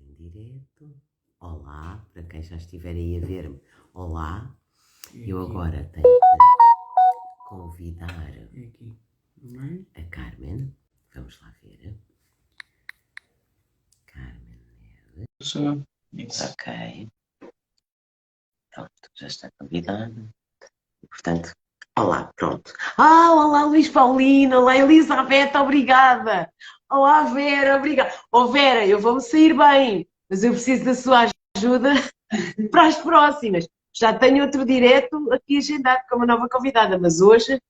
Em direto. Olá, para quem já estiver aí a ver-me. Olá, eu agora tenho que convidar a Carmen. Vamos lá ver. Carmen Neves. Ok. Pronto, já está convidado. Portanto, olá, pronto. Olá Luís Paulino, olá Elizabeth, obrigada. Olá Vera, obrigada. Vera, eu vou-me sair bem, mas eu preciso da sua ajuda para as próximas. Já tenho outro direto aqui agendado com uma nova convidada, mas hoje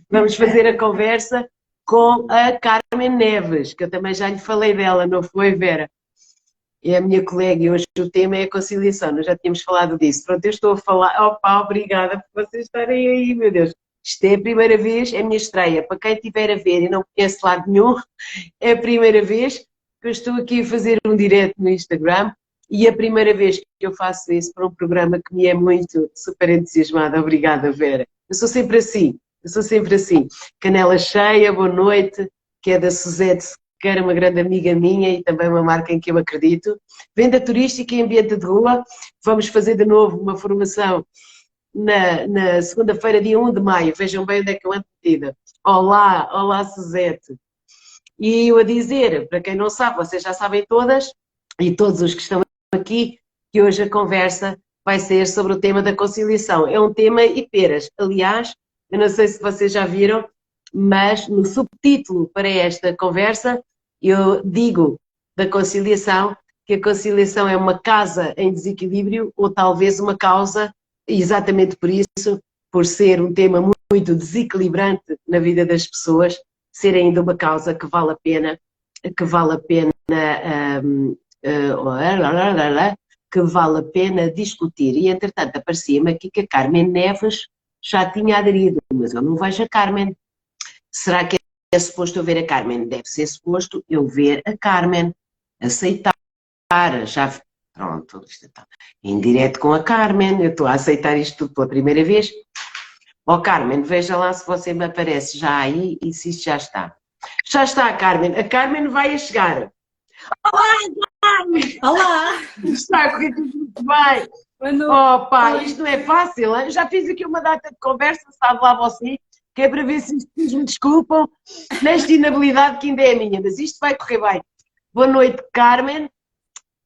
vamos fazer a conversa com a Carmen Neves, que eu também já lhe falei dela, não foi, Vera? É a minha colega e hoje o tema é a conciliação, nós já tínhamos falado disso. Pronto, eu estou a falar, opa, obrigada por vocês estarem aí, meu Deus. Isto é a primeira vez, é a minha estreia. Para quem estiver a ver e não conhece lado nenhum, é a primeira vez que eu estou aqui a fazer um direto no Instagram e a primeira vez que eu faço isso para um programa que me é muito super entusiasmada. Obrigada, Vera. Eu sou sempre assim. Canela cheia, boa noite, que é da Suzette, que era uma grande amiga minha e também uma marca em que eu acredito. Venda turística e ambiente de rua. Vamos fazer de novo uma formação na segunda-feira, dia 1 de maio. Vejam bem onde é que eu ando metida. Olá Suzette. E eu a dizer, para quem não sabe, vocês já sabem todas, e todos os que estão aqui, que hoje a conversa vai ser sobre o tema da conciliação. É um tema e peras. Aliás, eu não sei se vocês já viram, mas no subtítulo para esta conversa eu digo da conciliação que a conciliação é uma casa em desequilíbrio ou talvez uma causa, exatamente por isso, por ser um tema muito desequilibrante na vida das pessoas, ser ainda uma causa que vale a pena que vale a pena discutir. E, entretanto, aparecia-me aqui que a Carmen Neves já tinha aderido, mas eu não vejo a Carmen. Será que é suposto eu ver a Carmen? Deve ser suposto eu ver a Carmen, aceitar, já, pronto, está em direto com a Carmen, eu estou a aceitar isto tudo pela primeira vez. Carmen, veja lá se você me aparece já aí e se isto já está. Já está a Carmen vai a chegar. Olá, Carmen! Olá! Está a correr tudo muito bem. Isto não é fácil, hein? Já fiz aqui uma data de conversa, sabe lá você, que é para ver se me desculpam nesta inabilidade que ainda é minha, mas isto vai correr bem. Boa noite, Carmen.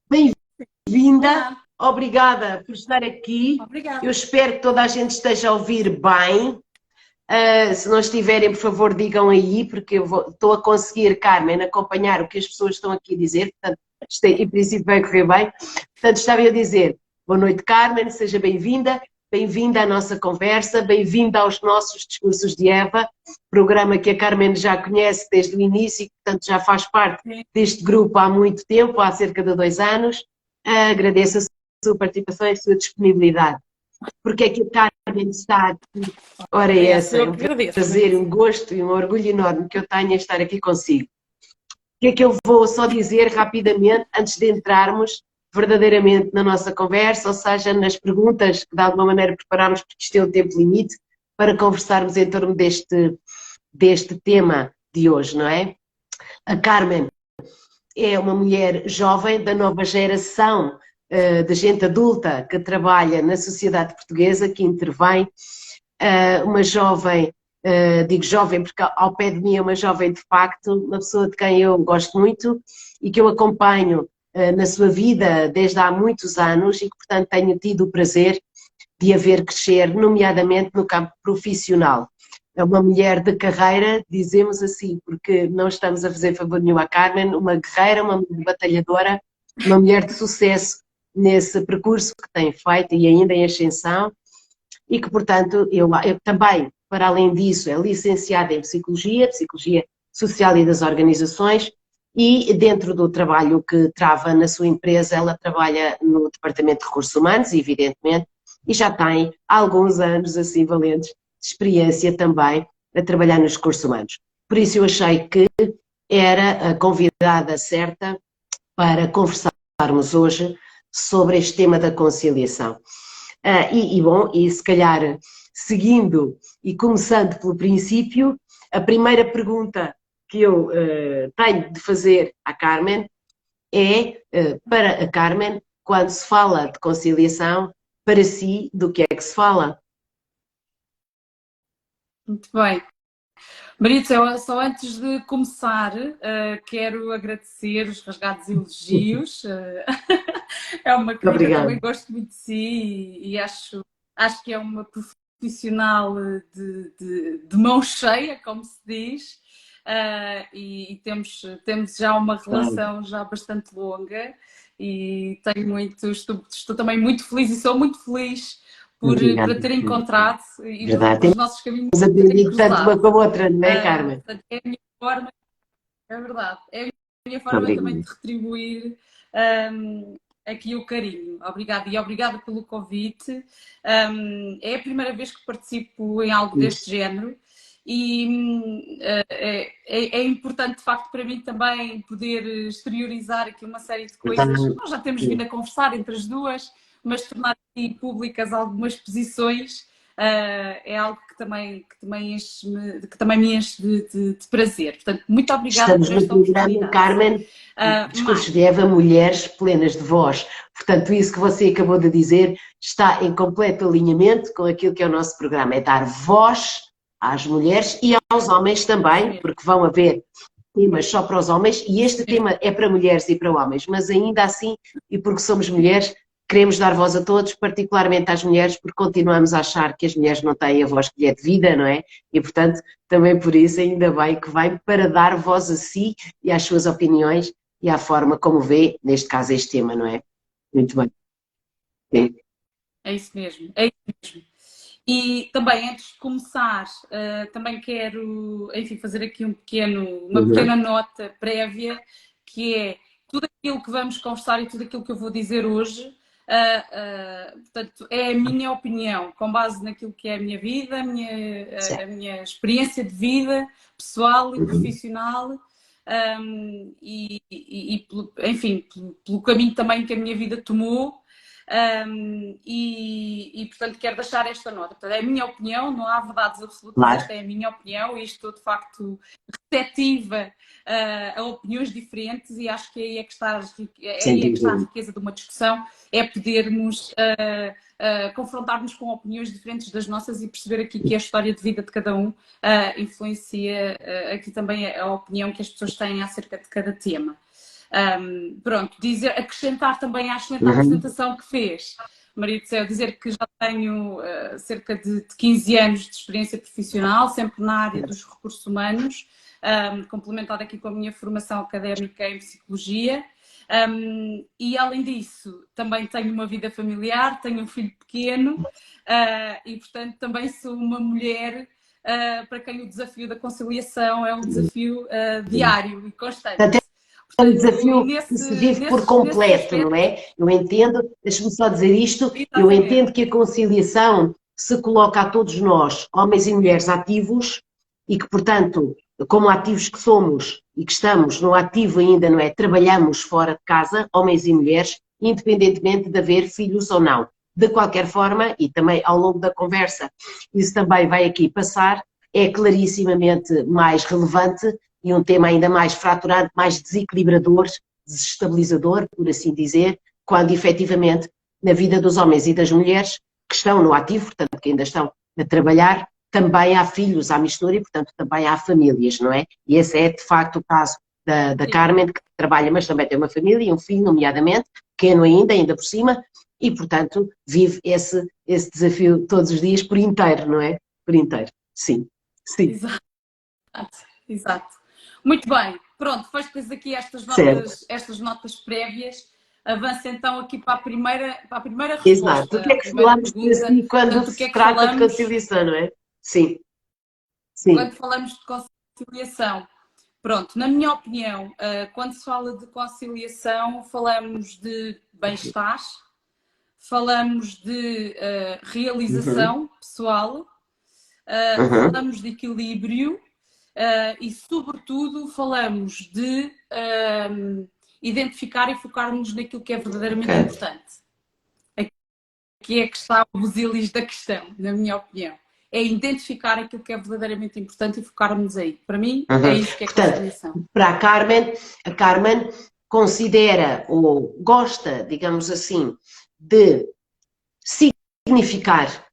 Bem-vinda. Obrigada por estar aqui. Obrigada. Eu espero que toda a gente esteja a ouvir bem. Se não estiverem, por favor, digam aí, porque eu estou a conseguir, Carmen, acompanhar o que as pessoas estão aqui a dizer. Portanto, isto em princípio vai correr bem. Portanto, estava a dizer, boa noite, Carmen, seja bem-vinda. Bem-vinda à nossa conversa, bem-vinda aos nossos Discursos de Eva, programa que a Carmen já conhece desde o início e, portanto, já faz parte deste grupo há muito tempo, há cerca de 2 anos. Agradeço a sua participação e a sua disponibilidade. Porque é que a Carmen está aqui? Ora, essa é um prazer, um gosto e um orgulho enorme que eu tenho em estar aqui consigo. O que é que eu vou só dizer rapidamente, antes de entrarmos verdadeiramente na nossa conversa, ou seja, nas perguntas que de alguma maneira preparámos, porque isto tem um tempo limite, para conversarmos em torno deste tema de hoje, não é? A Carmen é uma mulher jovem da nova geração de gente adulta que trabalha na sociedade portuguesa, que intervém, uma jovem, digo jovem porque ao pé de mim é uma jovem de facto, uma pessoa de quem eu gosto muito e que eu acompanho na sua vida desde há muitos anos e que, portanto, tenho tido o prazer de a ver crescer, nomeadamente no campo profissional. É uma mulher de carreira, dizemos assim, porque não estamos a fazer favor nenhum à Carmen, uma guerreira, uma batalhadora, uma mulher de sucesso nesse percurso que tem feito e ainda em ascensão, e que, portanto, eu também, para além disso, é licenciada em Psicologia Social e das Organizações, e dentro do trabalho que trava na sua empresa, ela trabalha no Departamento de Recursos Humanos, evidentemente, e já tem alguns anos, assim, valentes, de experiência também a trabalhar nos recursos humanos. Por isso eu achei que era a convidada certa para conversarmos hoje sobre este tema da conciliação. E se calhar, seguindo e começando pelo princípio, a primeira pergunta que eu tenho de fazer à Carmen é, para a Carmen, quando se fala de conciliação, para si, do que é que se fala? Muito bem. Maria, eu só antes de começar, quero agradecer os rasgados elogios. É uma querida, Obrigada. também gosto muito de si e acho que é uma profissional de mão cheia, como se diz, e temos já uma relação já bastante longa e estou também muito feliz e sou muito feliz por Obrigada. a ter encontrado e Verdade. os nossos caminhos Temos terem aprendido tanto uma cruzado. com a outra, não é, Carmen? Portanto, é a minha forma, é verdade, é a minha forma também Obrigada. de retribuir aqui o carinho. Obrigada e obrigada pelo convite. É a primeira vez que participo em algo deste Isso. género e é importante, de facto, para mim também poder exteriorizar aqui uma série de coisas que Verdade. nós já temos vindo a conversar entre as duas, mas tornar aqui públicas algumas posições é algo que também me enche de prazer. Portanto, muito obrigada Estamos por no esta programa, oportunidade. Carmen, Discursos de Mais, Eva, Mulheres Plenas de Voz. Portanto, isso que você acabou de dizer está em completo alinhamento com aquilo que é o nosso programa, é dar voz às mulheres e aos homens isso também, mesmo, porque vão haver temas só para os homens e isso este mesmo. tema é para mulheres e para homens, mas ainda assim, e porque somos mulheres, queremos dar voz a todos, particularmente às mulheres, porque continuamos a achar que as mulheres não têm a voz que lhe é devida, não é? E, portanto, também por isso, ainda bem que vai para dar voz a si e às suas opiniões e à forma como vê, neste caso, este tema, não é? Muito bem. Sim. É isso mesmo, é isso mesmo. E também, antes de começar, também quero, enfim, fazer aqui uma Uhum. pequena nota prévia, que é tudo aquilo que vamos conversar e tudo aquilo que eu vou dizer hoje, portanto, é a minha opinião, com base naquilo que é a minha vida, a Certo. minha experiência de vida, pessoal e Uhum. profissional, enfim, pelo caminho também que a minha vida tomou. Portanto, quero deixar esta nota. Portanto, é a minha opinião, não há verdades absolutas, Claro, esta é a minha opinião e estou, de facto, receptiva a opiniões diferentes e acho que sem aí é que está a dúvida. riqueza de uma discussão, é podermos confrontar-nos com opiniões diferentes das nossas e perceber aqui que a história de vida de cada um influencia aqui também a opinião que as pessoas têm acerca de cada tema. Pronto, acrescentar também à excelente Uhum. apresentação que fez, Maria do Céu, dizer que já tenho cerca de 15 anos de experiência profissional, sempre na área dos recursos humanos, complementada aqui com a minha formação académica em psicologia. E além disso, também tenho uma vida familiar, tenho um filho pequeno e, portanto, também sou uma mulher para quem o desafio da conciliação é um desafio diário e constante. Portanto, é um Portanto, e desafio que se vive por nesse completo, não aspecto, é? Eu entendo, deixe-me só dizer isto, eu exatamente. entendo que a conciliação se coloca a todos nós, homens e mulheres ativos, e que, portanto, como ativos que somos e que estamos no ativo ainda, não é? Trabalhamos fora de casa, homens e mulheres, independentemente de haver filhos ou não. De qualquer forma, e também ao longo da conversa, isso também vai aqui passar, é clarissimamente mais relevante e um tema ainda mais fraturante, mais desequilibrador, desestabilizador, por assim dizer, quando efetivamente na vida dos homens e das mulheres que estão no ativo, portanto que ainda estão a trabalhar, também há filhos à mistura e portanto também há famílias, não é? E esse é de facto o caso da Sim, Carmen, que trabalha, mas também tem uma família e um filho, nomeadamente, pequeno ainda por cima, e portanto vive esse desafio todos os dias por inteiro, não é? Por inteiro, sim, sim, exato, exato. Muito bem, pronto, feitas aqui certo, estas notas prévias, avanço então aqui para a primeira exato. O que resposta, é à que primeira falamos para pergunta. si quando Portanto, do que se é que trata de falamos conciliação, não é? Sim, sim. quando falamos de conciliação? Pronto, na minha opinião, quando se fala de conciliação, falamos de bem-estar, falamos de Uhum, realização pessoal, uhum, falamos de equilíbrio e, sobretudo, falamos de identificar e focar-nos naquilo que é verdadeiramente ok. importante. Aqui é que está o busilis da questão, na minha opinião. É identificar aquilo que é verdadeiramente importante e focarmos aí. Para mim, é Uhum. isso que é Portanto, conciliação. para a Carmen considera ou gosta, digamos assim, de significar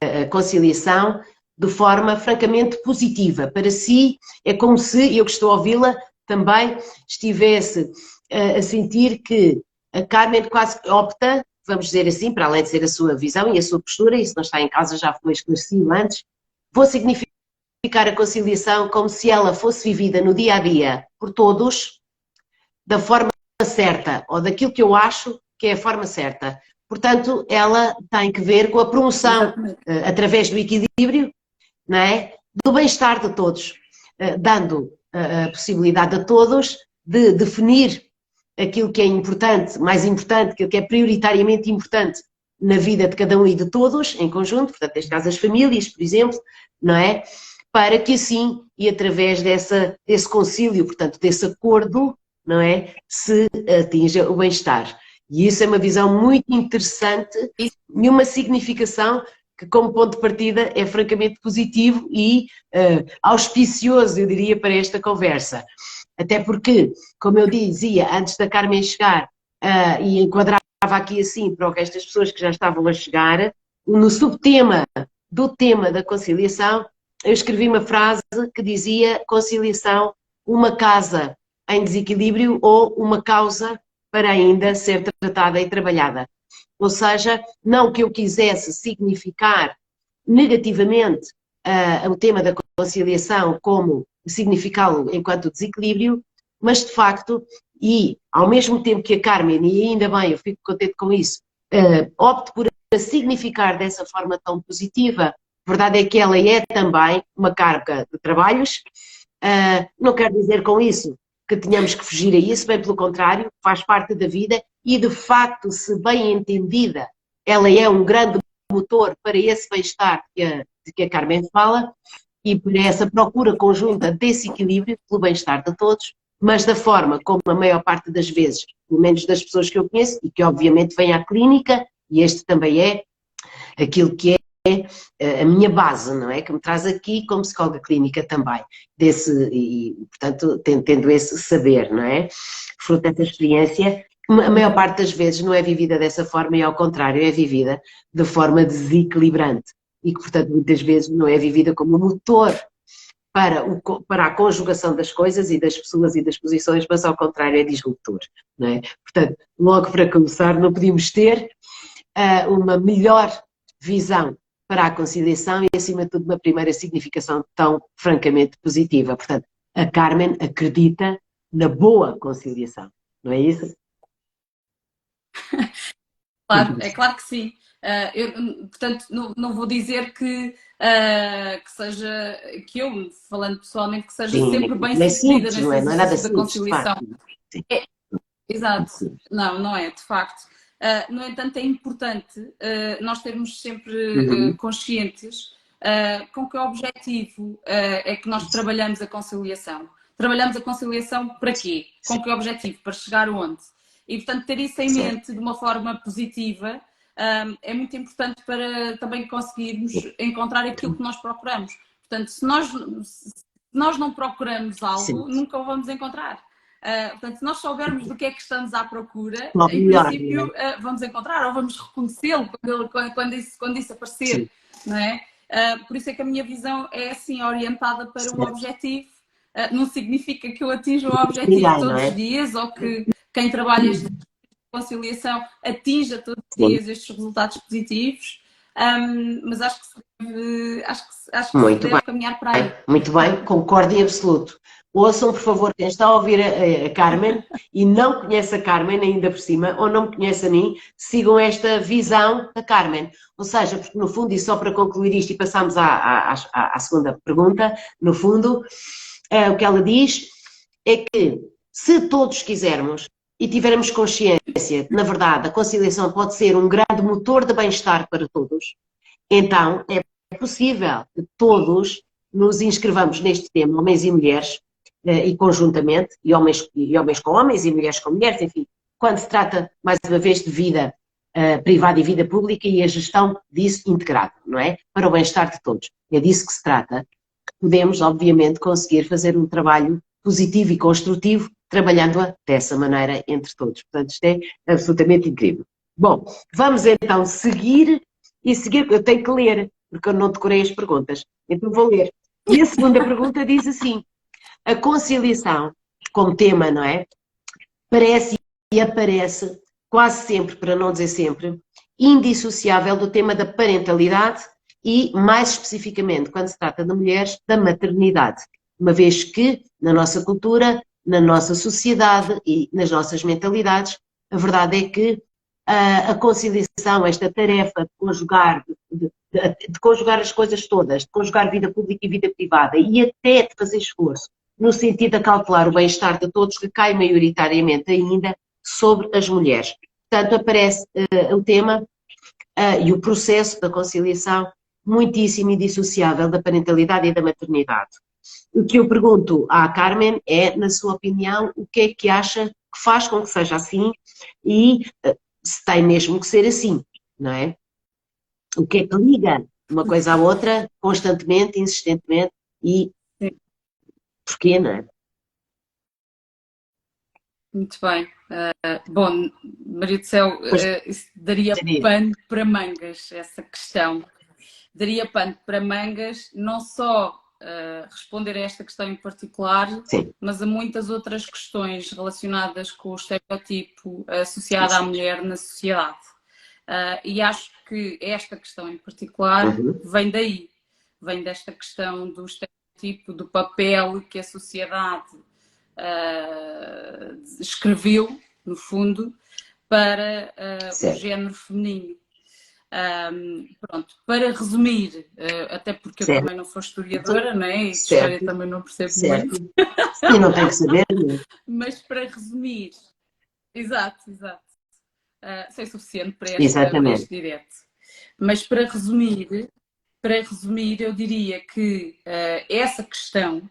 a conciliação de forma francamente positiva. Para si, é como se eu que estou a ouvi-la também estivesse a sentir que a Carmen quase opta, vamos dizer assim, para além de ser a sua visão e a sua postura, isso não está em causa, já foi esclarecido antes, vou significar a conciliação como se ela fosse vivida no dia a dia por todos, da forma certa, ou daquilo que eu acho que é a forma certa. Portanto, ela tem que ver com a promoção, através do equilíbrio, não é? Do bem-estar de todos, dando a possibilidade a todos de definir aquilo que é importante, mais importante, aquilo que é prioritariamente importante na vida de cada um e de todos, em conjunto, portanto, neste caso as famílias, por exemplo, não é? Para que assim, e através desse concílio, portanto, desse acordo, não é? Se atinja o bem-estar. E isso é uma visão muito interessante e uma significação que, como ponto de partida, é francamente positivo e auspicioso, eu diria, para esta conversa. Até porque, como eu dizia, antes da Carmen chegar, e enquadrava aqui assim para o resto das pessoas que já estavam a chegar, no subtema do tema da conciliação, eu escrevi uma frase que dizia conciliação, uma casa em desequilíbrio ou uma causa para ainda ser tratada e trabalhada. Ou seja, não que eu quisesse significar negativamente o tema da conciliação como significá-lo enquanto desequilíbrio, mas de facto, e ao mesmo tempo que a Carmen, e ainda bem, eu fico contente com isso, opte por significar dessa forma tão positiva, a verdade é que ela é também uma carga de trabalhos, não quero dizer com isso que tenhamos que fugir a isso, bem pelo contrário, faz parte da vida e de facto, se bem entendida, ela é um grande motor para esse bem-estar de que a Carmen fala e por essa procura conjunta desse equilíbrio pelo bem-estar de todos, mas da forma como a maior parte das vezes, pelo menos das pessoas que eu conheço e que obviamente vêm à clínica, e este também é aquilo que é a minha base, não é? Que me traz aqui como psicóloga clínica também, e portanto tendo esse saber, não é? Fruto dessa experiência, a maior parte das vezes não é vivida dessa forma e ao contrário, é vivida de forma desequilibrante e que portanto muitas vezes não é vivida como motor para a conjugação das coisas e das pessoas e das posições, mas ao contrário é disruptor, não é? Portanto, logo para começar, não podíamos ter uma melhor visão para a conciliação e, acima de tudo, uma primeira significação tão francamente positiva. Portanto, a Carmen acredita na boa conciliação, não é isso? Claro, é claro que sim. Portanto, não vou dizer que seja, que eu, falando pessoalmente, que seja Sim, sempre bem é sucedida simples, nesse não é nada exercício da simples, de conciliação. facto. Exato, não é, de facto. No entanto, é importante nós termos sempre conscientes com que objetivo é que nós trabalhamos a conciliação. Trabalhamos a conciliação para quê? Com que objetivo? Para chegar onde? E, portanto, ter isso em mente de uma forma positiva é muito importante para também conseguirmos encontrar aquilo que nós procuramos. Portanto, se nós não procuramos algo, nunca o vamos encontrar. Portanto, se nós soubermos do que é que estamos à procura, em princípio vamos encontrar ou vamos reconhecê-lo quando isso aparecer, não é? Por isso é que a minha visão é assim, orientada para um objetivo. Não significa que eu atinja o objetivo todos os dias ou que quem trabalha esta conciliação atinja todos os dias estes resultados positivos, mas acho que se deve caminhar para aí. Muito bem, concordo em absoluto. Ouçam, por favor, quem está a ouvir a Carmen e não conhece a Carmen ainda por cima, ou não me conhece a mim, sigam esta visão da Carmen. Ou seja, porque no fundo, e só para concluir isto e passarmos à segunda pergunta, no fundo, o que ela diz é que se todos quisermos e tivermos consciência que, na verdade, a conciliação pode ser um grande motor de bem-estar para todos, então é possível que todos nos inscrevamos neste tema, homens e mulheres, e conjuntamente, e homens com homens e mulheres com mulheres, enfim, quando se trata, mais uma vez, de vida privada e vida pública e a gestão disso integrada, não é? Para o bem-estar de todos. É disso que se trata. Podemos, obviamente, conseguir fazer um trabalho positivo e construtivo, trabalhando-a dessa maneira entre todos. Portanto, isto é absolutamente incrível. Bom, vamos então seguir, eu tenho que ler, porque eu não decorei as perguntas, então vou ler. E a segunda pergunta diz assim, a conciliação, como tema, não é? Parece e aparece quase sempre, para não dizer sempre, indissociável do tema da parentalidade e, mais especificamente, quando se trata de mulheres, da maternidade. Uma vez que, na nossa cultura, na nossa sociedade e nas nossas mentalidades, a verdade é que a conciliação, esta tarefa de conjugar as coisas todas, de conjugar vida pública e vida privada, e até de fazer esforço no sentido de acautelar o bem-estar de todos, que cai maioritariamente ainda sobre as mulheres. Portanto, aparece o tema e o processo da conciliação muitíssimo indissociável da parentalidade e da maternidade. O que eu pergunto à Carmen é, na sua opinião, o que é que acha que faz com que seja assim e se tem mesmo que ser assim, não é? O que é que liga uma coisa à outra constantemente, insistentemente e porquê, não é? Muito bem. Bom, Maria do Céu, isso daria pano para mangas, essa questão. Daria pano para mangas, não só responder a esta questão em particular, Sim. mas a muitas outras questões relacionadas com o estereotipo associado à mulher na sociedade. E acho que esta questão em particular vem daí. Vem desta questão do estereotipo, do papel que a sociedade escreveu, no fundo, para o género feminino. Pronto, para resumir, até porque eu também não sou historiadora, não é? E de história também não percebo muito. E não tem que saber. Mas para resumir, exato. Sei suficiente para este direto. Mas para resumir, eu diria que essa questão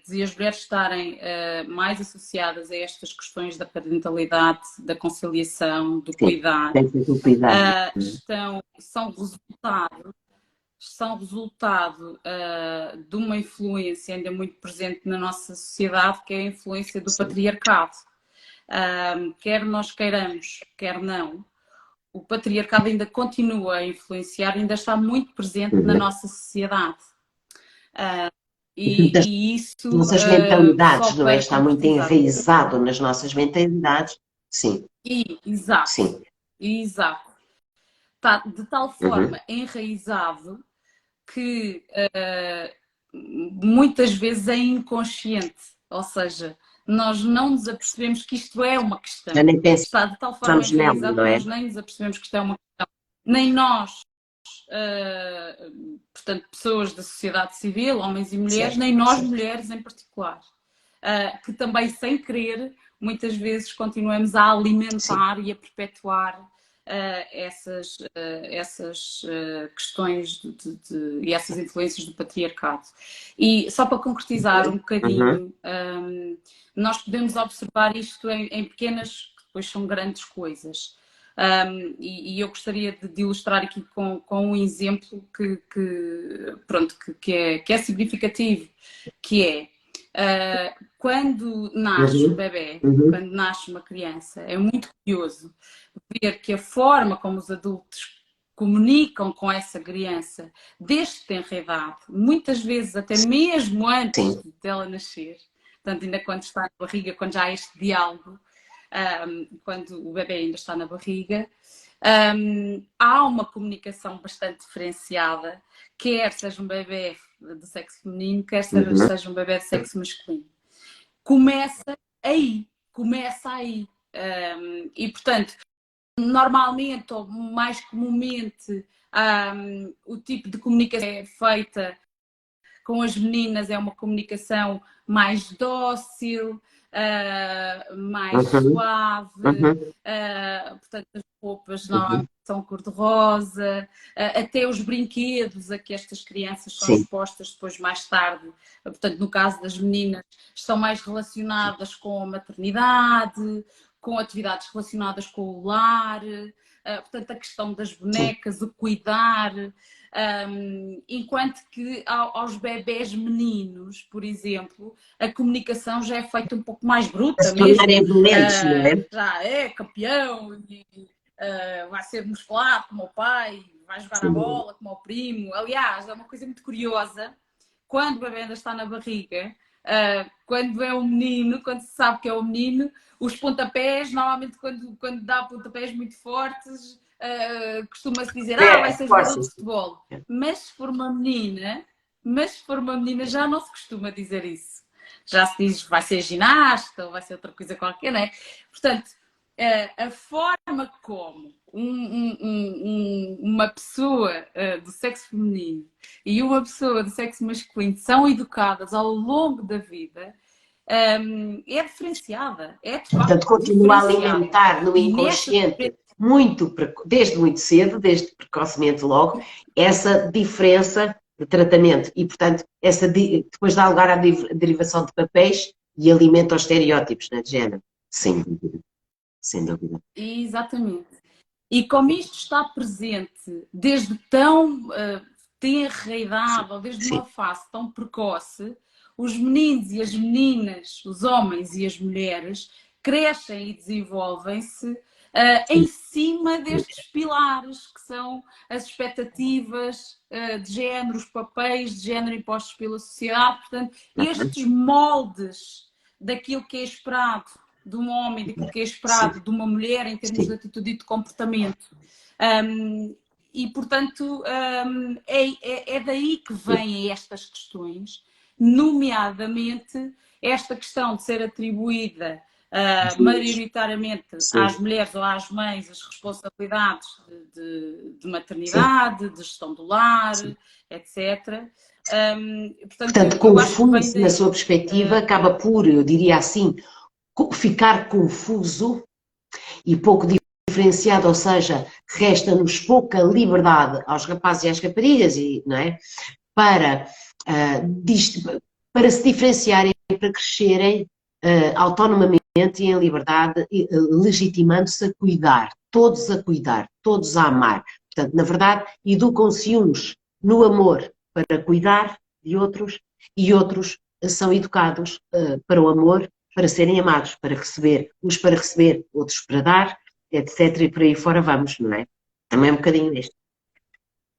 de as mulheres estarem mais associadas a estas questões da parentalidade, da conciliação, do cuidado, são resultado de uma influência ainda muito presente na nossa sociedade, que é a influência do patriarcado. Quer nós queiramos, quer não, o patriarcado ainda continua a influenciar, ainda está muito presente na nossa sociedade. E isso nossas mentalidades, não é? Está muito enraizado nas nossas mentalidades. Sim. Exato. Sim. Exato. Está de tal forma enraizado que muitas vezes é inconsciente. Ou seja, nós não nos apercebemos que isto é uma questão. Está de tal forma enraizado que nós nem nos apercebemos que isto é uma questão. Nem nós, portanto, pessoas da sociedade civil, homens e mulheres, nem nós mulheres em particular, que também sem querer, muitas vezes continuamos a alimentar e a perpetuar essas questões e essas influências do patriarcado. E só para concretizar um bocadinho, nós podemos observar isto em pequenas, que depois são grandes coisas. E eu gostaria de ilustrar aqui com um exemplo que é significativo, que é quando nasce um bebê, quando nasce uma criança, é muito curioso ver que a forma como os adultos comunicam com essa criança desde tenra idade, muitas vezes até mesmo antes dela nascer, portanto ainda quando está na barriga, quando já há este diálogo, quando o bebê ainda está na barriga, há uma comunicação bastante diferenciada, quer seja um bebê de sexo feminino, quer seja um bebê de sexo masculino. Começa aí. E, portanto, normalmente, ou mais comumente, o tipo de comunicação é feita com as meninas é uma comunicação mais dócil, mais suave, portanto as roupas normalmente são cor-de-rosa, até os brinquedos a que estas crianças são expostas depois mais tarde, portanto no caso das meninas, estão mais relacionadas com a maternidade, com atividades relacionadas com o lar, portanto, a questão das bonecas, o cuidar, enquanto que aos bebés meninos, por exemplo, a comunicação já é feita um pouco mais bruta Se mesmo. tornarem doentes, não é? Já é campeão e vai ser musculado como o pai, vai jogar a bola como o primo. Aliás, é uma coisa muito curiosa, quando o bebê ainda está na barriga, quando é um menino, quando se sabe que é um menino, os pontapés, normalmente quando dá pontapés muito fortes, costuma-se dizer, vai ser jogador de futebol. Mas se for uma menina, já não se costuma dizer isso. Já se diz vai ser ginasta ou vai ser outra coisa qualquer, não é? Portanto, a forma como uma pessoa do sexo feminino e uma pessoa do sexo masculino são educadas ao longo da vida é diferenciada. É de facto portanto, continua a alimentar no inconsciente desde muito cedo, desde precocemente logo, essa diferença de tratamento e, portanto, depois dá lugar à derivação de papéis e alimenta os estereótipos, né, de género. Sem dúvida. Sem dúvida. Exatamente. E como isto está presente desde tão tenra idade, ou desde uma fase tão precoce, os meninos e as meninas, os homens e as mulheres, crescem e desenvolvem-se em cima destes pilares, que são as expectativas de género, os papéis de género impostos pela sociedade. Portanto, estes moldes daquilo que é esperado de um homem, daquilo que é esperado de uma mulher em termos de atitude e de comportamento. E, portanto, é daí que vêm estas questões, nomeadamente esta questão de ser atribuída maioritariamente às mulheres ou às mães as responsabilidades de maternidade, de gestão do lar, etc. Portanto, confunde-se na sua perspectiva, acaba por, eu diria assim, ficar confuso e pouco diferenciado, ou seja, resta-nos pouca liberdade aos rapazes e às raparigas, não é? Para se diferenciarem, para crescerem autonomamente e em liberdade, legitimando-se a cuidar, todos a amar. Portanto, na verdade, educam-se uns no amor para cuidar de outros e outros são educados para o amor, para serem amados, para receber, uns para receber, outros para dar, etc. E por aí fora vamos, não é? Também é um bocadinho isto.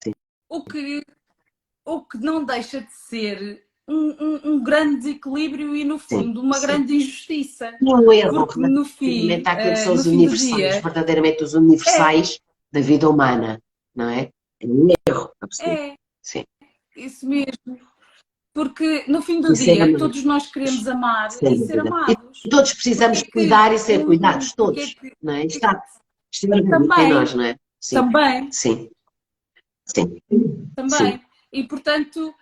Sim. O que não deixa de ser um grande desequilíbrio e, no fundo, uma grande injustiça. E um erro porque, no fim, àquilo que são os universais, verdadeiramente os universais da vida humana, não é? É um erro, absoluto. Sim. Isso mesmo. Porque no fim do dia todos nós queremos amar e ser amados. E todos precisamos cuidar e ser cuidados, todos. Não é? Está também, em nós, não é? Sim. Também. Sim. Também. Sim. E portanto,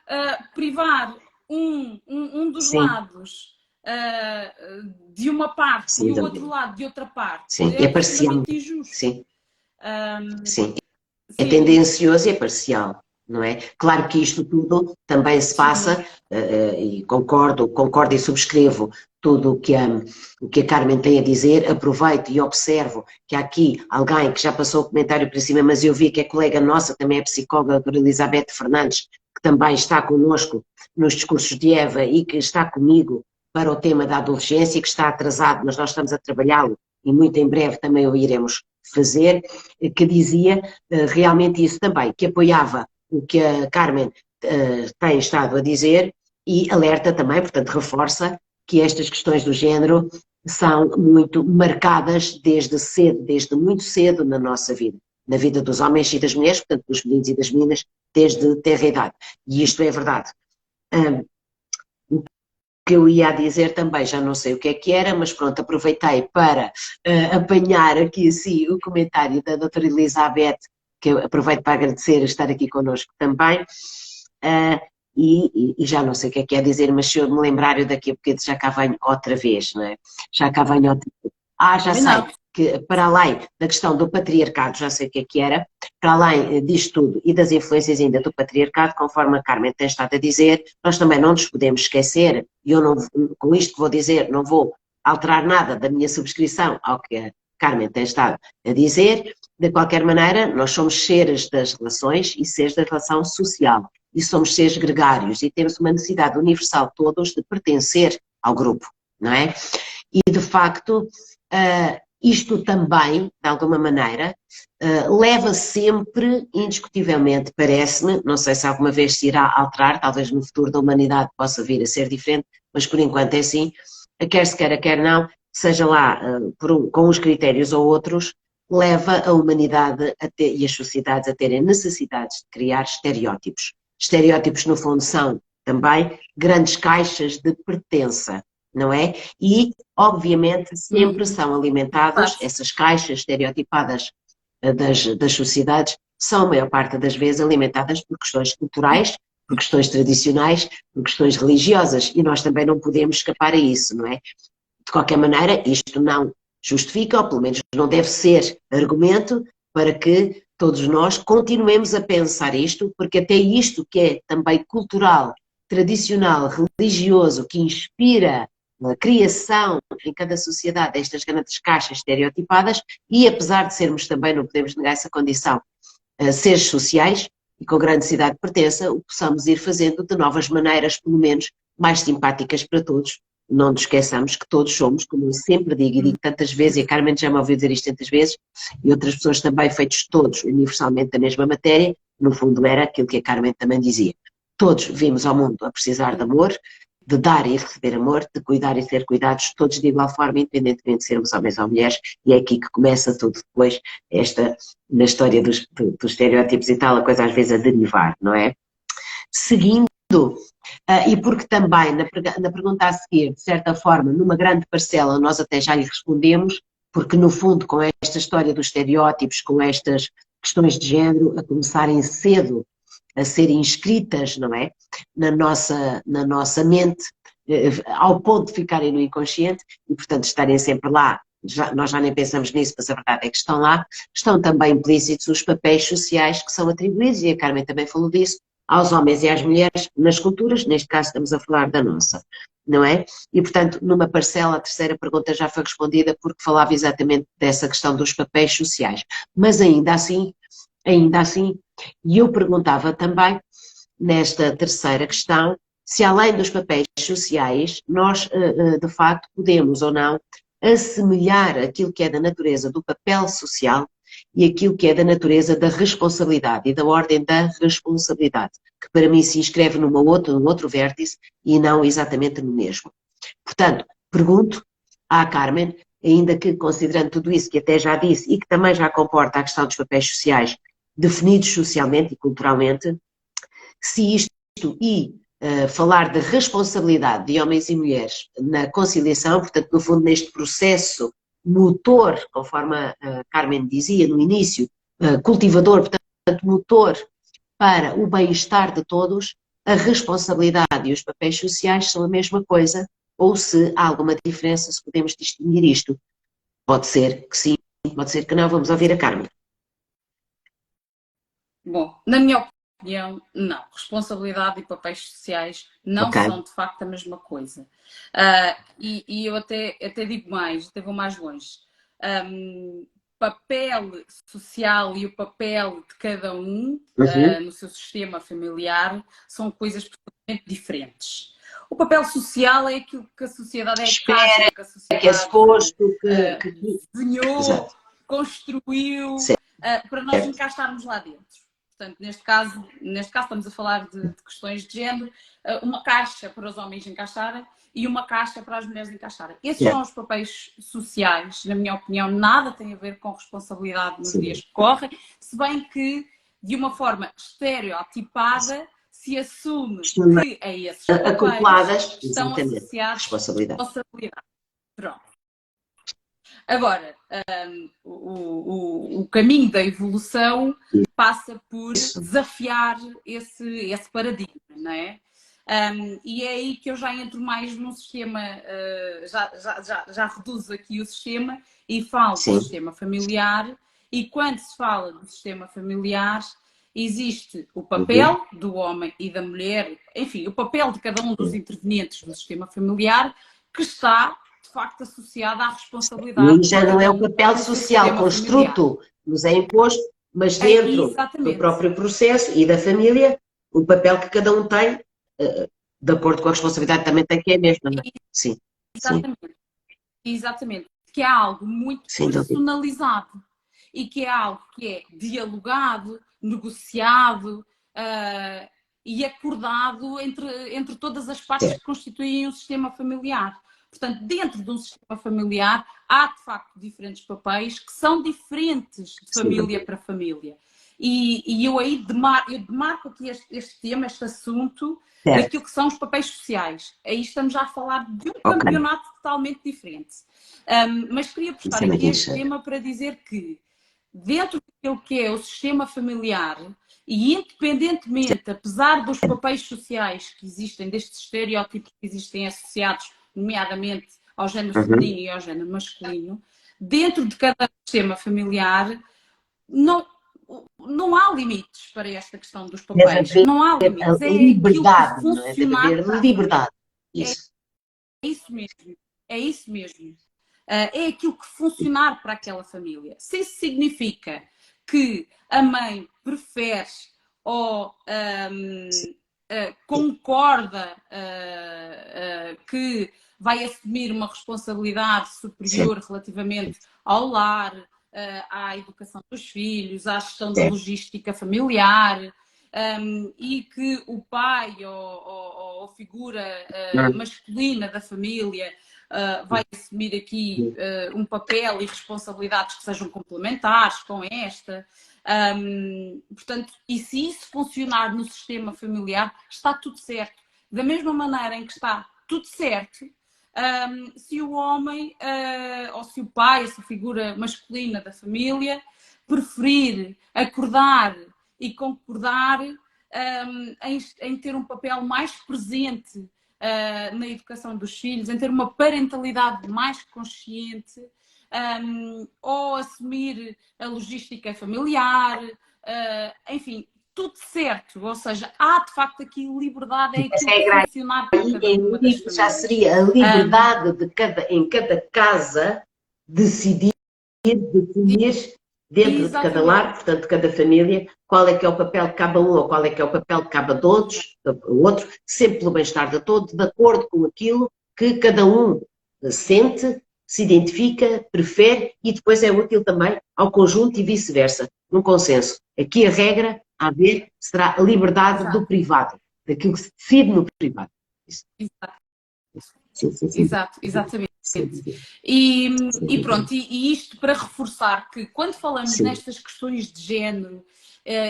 privar um dos lados de uma parte e o outro lado de outra parte é parcial. Injusto. Sim. Sim. É tendencioso e é parcial. Não é? Claro que isto tudo também se passa, e concordo e subscrevo tudo o que a Carmen tem a dizer, aproveito e observo que há aqui alguém que já passou o comentário por cima, mas eu vi que é colega nossa, também é psicóloga, a doutora Elizabeth Fernandes, que também está connosco nos discursos de Eva e que está comigo para o tema da adolescência, que está atrasado, mas nós estamos a trabalhá-lo e muito em breve também o iremos fazer, que dizia realmente isso também, que apoiava o que a Carmen tem estado a dizer e alerta também, portanto reforça que estas questões do género são muito marcadas desde cedo, desde muito cedo na nossa vida, na vida dos homens e das mulheres, portanto dos meninos e das meninas, desde tenra idade. E isto é verdade. O que eu ia dizer também, já não sei o que era, mas pronto, aproveitei para apanhar aqui assim o comentário da doutora Elizabeth, que eu aproveito para agradecer a estar aqui connosco também, e já não sei o que é dizer, mas se eu me lembrar, eu daqui a pouco já cá venho outra vez, não é? Já cá venho outra vez. Já sei, que para além da questão do patriarcado, já sei o que era, para além disto tudo e das influências ainda do patriarcado, conforme a Carmen tem estado a dizer, nós também não nos podemos esquecer, e eu não, com isto que vou dizer, não vou alterar nada da minha subscrição ao que a Carmen tem estado a dizer. De qualquer maneira, nós somos seres das relações e seres da relação social. E somos seres gregários e temos uma necessidade universal todos de pertencer ao grupo, não é? E, de facto, isto também, de alguma maneira, leva sempre, indiscutivelmente, parece-me, não sei se alguma vez se irá alterar, talvez no futuro da humanidade possa vir a ser diferente, mas por enquanto é assim, quer se queira, quer não, seja lá com uns critérios ou outros, leva a humanidade e as sociedades a terem necessidades de criar estereótipos. Estereótipos, no fundo, são também grandes caixas de pertença, não é? E, obviamente, sempre são alimentados, essas caixas estereotipadas das sociedades, são, a maior parte das vezes, alimentadas por questões culturais, por questões tradicionais, por questões religiosas, e nós também não podemos escapar a isso, não é? De qualquer maneira, isto não justifica, ou pelo menos não deve ser argumento para que todos nós continuemos a pensar isto, porque até isto que é também cultural, tradicional, religioso, que inspira a criação em cada sociedade destas grandes caixas estereotipadas, e apesar de sermos também, não podemos negar essa condição, seres sociais e com grande necessidade de pertença, o possamos ir fazendo de novas maneiras, pelo menos mais simpáticas para todos. Não nos esqueçamos que todos somos, como eu sempre digo e digo tantas vezes, e a Carmen já me ouviu dizer isto tantas vezes, e outras pessoas também, feitos todos universalmente da mesma matéria, no fundo era aquilo que a Carmen também dizia. Todos vimos ao mundo a precisar de amor, de dar e receber amor, de cuidar e ser cuidados, todos de igual forma, independentemente de sermos homens ou mulheres, e é aqui que começa tudo depois, na história dos estereótipos e tal, a coisa às vezes a derivar, não é? Seguindo, e porque também, na pergunta a seguir, de certa forma, numa grande parcela, nós até já lhe respondemos, porque no fundo, com esta história dos estereótipos, com estas questões de género, a começarem cedo a serem inscritas, não é? Na nossa mente, ao ponto de ficarem no inconsciente, e portanto estarem sempre lá. Nós já nem pensamos nisso, mas a verdade é que estão lá. Estão também implícitos os papéis sociais que são atribuídos, e a Carmen também falou disso, aos homens e às mulheres nas culturas, neste caso estamos a falar da nossa, não é? E, portanto, numa parcela, a terceira pergunta já foi respondida porque falava exatamente dessa questão dos papéis sociais. Mas ainda assim, e eu perguntava também, nesta terceira questão, se além dos papéis sociais, nós, de facto, podemos ou não assemelhar aquilo que é da natureza do papel social e aquilo que é da natureza da responsabilidade e da ordem da responsabilidade, que para mim se inscreve num outro vértice e não exatamente no mesmo. Portanto, pergunto à Carmen, ainda que considerando tudo isso que até já disse e que também já comporta a questão dos papéis sociais definidos socialmente e culturalmente, se isto e falar de responsabilidade de homens e mulheres na conciliação, portanto, no fundo, neste processo motor, conforme a Carmen dizia no início, cultivador, portanto, motor para o bem-estar de todos, a responsabilidade e os papéis sociais são a mesma coisa, ou se há alguma diferença, se podemos distinguir isto. Pode ser que sim, pode ser que não. Vamos ouvir a Carmen. Bom, na minha opinião, não. Responsabilidade e papéis sociais não são, de facto, a mesma coisa. E eu até digo mais, até vou mais longe. Papel social e o papel de cada um no seu sistema familiar são coisas absolutamente diferentes. O papel social é aquilo que a sociedade que a sociedade que é suposto, que desenhou, construiu, para nós encaixarmos lá dentro. Portanto, neste caso estamos a falar de questões de género, uma caixa para os homens encaixarem e uma caixa para as mulheres encaixarem. Esses são os papéis sociais, na minha opinião, nada tem a ver com responsabilidade nos dias que correm, se bem que, de uma forma estereotipada, se assume que a esses papéis estão associados à responsabilidade. Pronto. Agora, o caminho da evolução passa por desafiar esse paradigma, não é? E é aí que eu já entro mais num sistema, já reduzo aqui o sistema e falo do sistema familiar. E quando se fala do sistema familiar, existe o papel do homem e da mulher, enfim, o papel de cada um dos intervenientes do sistema familiar, que está, de de facto associada à E aí responsabilidade já não é o papel do seu social sistema familiar. construto, nos é imposto, mas É, dentro do exatamente. próprio processo e da família, o papel que cada um tem, de acordo com a responsabilidade também tem, que é a mesma, não é? Sim, sim, Exatamente. Exatamente. Que é algo muito sem dúvida. personalizado e que é algo que é dialogado, negociado e acordado entre todas as partes que constituem um sistema familiar. Portanto, dentro de um sistema familiar há de facto diferentes papéis que são diferentes de família para família. E eu aí demarco aqui este tema, este assunto, daquilo que são os papéis sociais. Aí estamos já a falar de um campeonato totalmente diferente. Mas queria puxar aqui este tema para dizer que, dentro daquilo que é o sistema familiar, e independentemente, apesar dos papéis sociais que existem, destes estereótipos que existem associados, nomeadamente ao género feminino e ao género masculino, dentro de cada sistema familiar, não há limites para esta questão dos papéis. Não há limites. A liberdade, não é? Deve haver liberdade. Isso. É isso mesmo. É isso mesmo. É aquilo que funcionar para aquela família. Se isso significa que a mãe prefere ou concorda que vai assumir uma responsabilidade superior relativamente ao lar, à educação dos filhos, à gestão da logística familiar, e que o pai ou figura masculina da família vai assumir aqui um papel e responsabilidades que sejam complementares com esta. Portanto, e se isso funcionar no sistema familiar, está tudo certo. Da mesma maneira em que está tudo certo, se o homem, ou se o pai, essa figura masculina da família, preferir acordar e concordar em ter um papel mais presente na educação dos filhos, em ter uma parentalidade mais consciente, ou assumir a logística familiar, enfim, tudo certo. Ou seja, há de facto aqui liberdade, é aquilo que funcionar para cada uma das famílias. Já seria a liberdade em cada casa decidir, definir dentro de cada lar, portanto, de cada família, qual é que é o papel que cabe a um ou qual é que é o papel que cabe a todos, o outro, sempre pelo bem-estar de todos, de acordo com aquilo que cada um sente, se identifica, prefere e depois é útil também ao conjunto e vice-versa, num consenso. Aqui a regra a haver será a liberdade do privado, daquilo que se decide no privado. Exato, exatamente. E pronto, e isto para reforçar que quando falamos nestas questões de género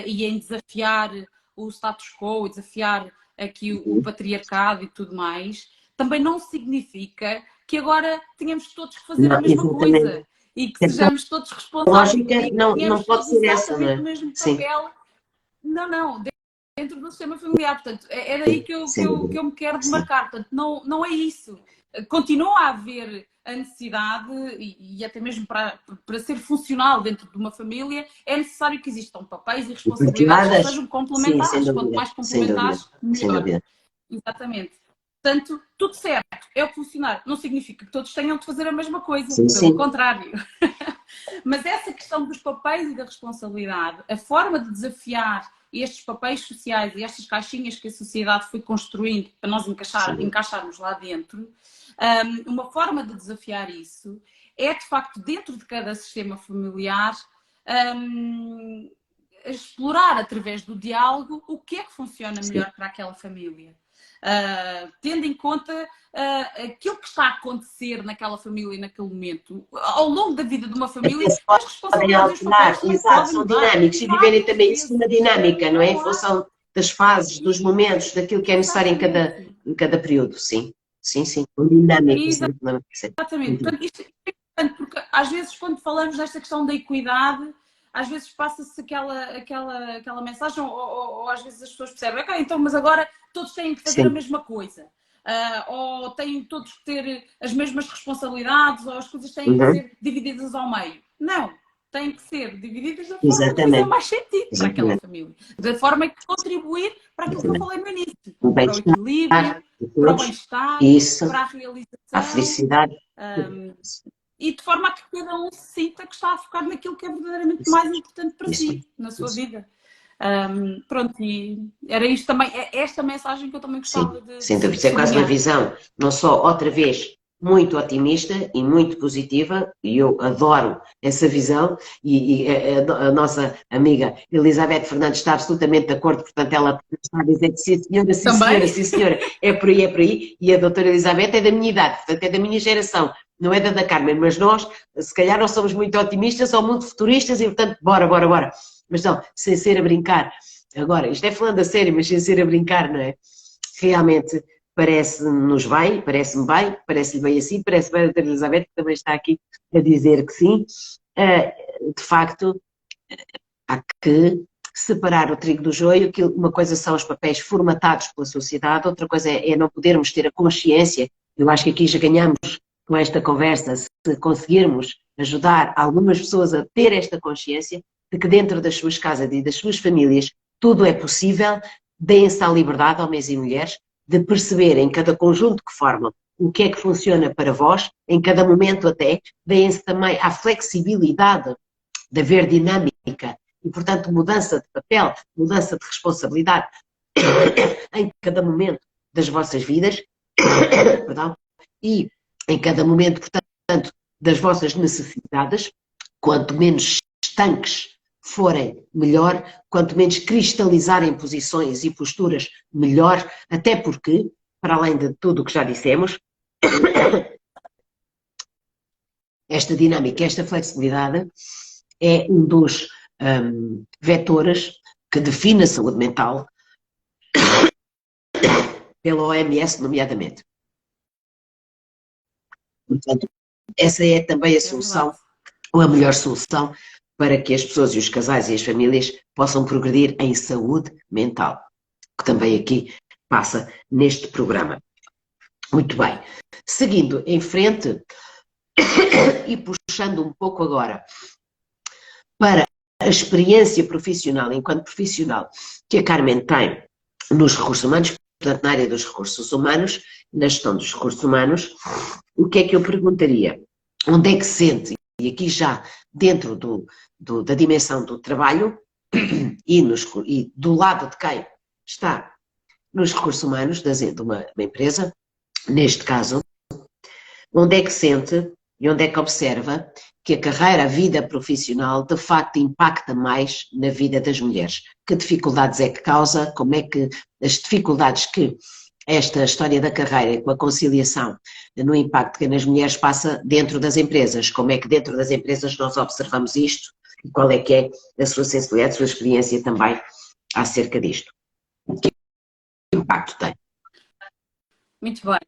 e em desafiar o status quo, desafiar aqui o patriarcado e tudo mais, também não significa que agora tenhamos todos que fazer a mesma coisa e que sejamos todos responsáveis e que não pode ser essa, não é? o mesmo papel. Não, dentro do sistema familiar. Portanto, é daí que eu me quero demarcar. Portanto, não é isso. Continua a haver a necessidade, e até mesmo para ser funcional dentro de uma família, é necessário que existam papéis e responsabilidades que sejam complementares. Quanto mais complementares, melhor. Exatamente. Portanto, tudo certo, é o que funcionar. Não significa que todos tenham de fazer a mesma coisa, pelo contrário. Mas essa questão dos papéis e da responsabilidade, a forma de desafiar estes papéis sociais e estas caixinhas que a sociedade foi construindo para nós encaixarmos lá dentro, uma forma de desafiar isso é, de facto, dentro de cada sistema familiar, explorar através do diálogo o que é que funciona melhor para aquela família. Tendo em conta aquilo que está a acontecer naquela família e naquele momento, ao longo da vida de uma família, as responsabilidades são dinâmicos e viverem também isso numa dinâmica, não é? Em função das fases, dos momentos, daquilo que é necessário em cada período, sim. Sim, dinâmico. Exatamente. Portanto, isto é importante porque às vezes quando falamos desta questão da equidade, às vezes passa-se aquela mensagem ou às vezes as pessoas percebem, ok, então, mas agora todos têm que fazer a mesma coisa. Ou têm todos que ter as mesmas responsabilidades, ou as coisas têm que ser divididas ao meio. Não, têm que ser divididas da forma que fizer mais sentido para aquela família. Da forma que contribuir para aquilo que eu falei no início. Para o equilíbrio, para o bem-estar, para a realização. A felicidade. E de forma a que cada um se sinta que está a focar naquilo que é verdadeiramente mais importante para si, na sua vida. Pronto, e era isto também, é esta mensagem que eu também gostava de Sim, isso é quase uma visão, não só outra vez muito otimista e muito positiva, e eu adoro essa visão, e a nossa amiga Elizabeth Fernandes está absolutamente de acordo, portanto ela está a dizer que sim senhora, sim senhora, sim senhora, é por aí, e a doutora Elizabeth é da minha idade, portanto é da minha geração, não é da Carmen, mas nós, se calhar, não somos muito otimistas ou muito futuristas, e portanto, bora. Mas não, sem ser a brincar. Agora, isto é falando a sério, mas sem ser a brincar, não é? Realmente parece-nos bem, parece-me bem, parece-lhe bem assim, parece bem a doutora Elizabeth, que também está aqui a dizer que sim. De facto, há que separar o trigo do joio, que uma coisa são os papéis formatados pela sociedade, outra coisa é não podermos ter a consciência. Eu acho que aqui já ganhamos com esta conversa, se conseguirmos ajudar algumas pessoas a ter esta consciência de que dentro das suas casas e das suas famílias tudo é possível, deem-se à liberdade, homens e mulheres, de perceber em cada conjunto que formam o que é que funciona para vós, em cada momento até, deem-se também à flexibilidade de haver dinâmica e, portanto, mudança de papel, mudança de responsabilidade em cada momento das vossas vidas, perdão, e em cada momento, portanto, das vossas necessidades, quanto menos estanques forem, melhor, quanto menos cristalizarem posições e posturas, melhor, até porque, para além de tudo o que já dissemos, esta dinâmica, esta flexibilidade é um dos vetores que define a saúde mental pela OMS, nomeadamente. Portanto, essa é também a solução, ou a melhor solução, para que as pessoas e os casais e as famílias possam progredir em saúde mental, que também aqui passa neste programa. Muito bem. Seguindo em frente e puxando um pouco agora para a experiência profissional, enquanto profissional, que a Carmen tem nos recursos humanos, portanto na área dos recursos humanos, na gestão dos recursos humanos, o que é que eu perguntaria? Onde é que se sente, e aqui já dentro da dimensão do trabalho e do lado de quem está nos recursos humanos de uma empresa, neste caso, onde é que sente e onde é que observa que a carreira, a vida profissional, de facto impacta mais na vida das mulheres? Que dificuldades é que causa? Como é que as dificuldades que esta história da carreira com a conciliação no impacto que nas mulheres passa dentro das empresas? Como é que dentro das empresas nós observamos isto? E qual é que é a sua sensibilidade, a sua experiência também acerca disto? Que impacto tem? Muito bem.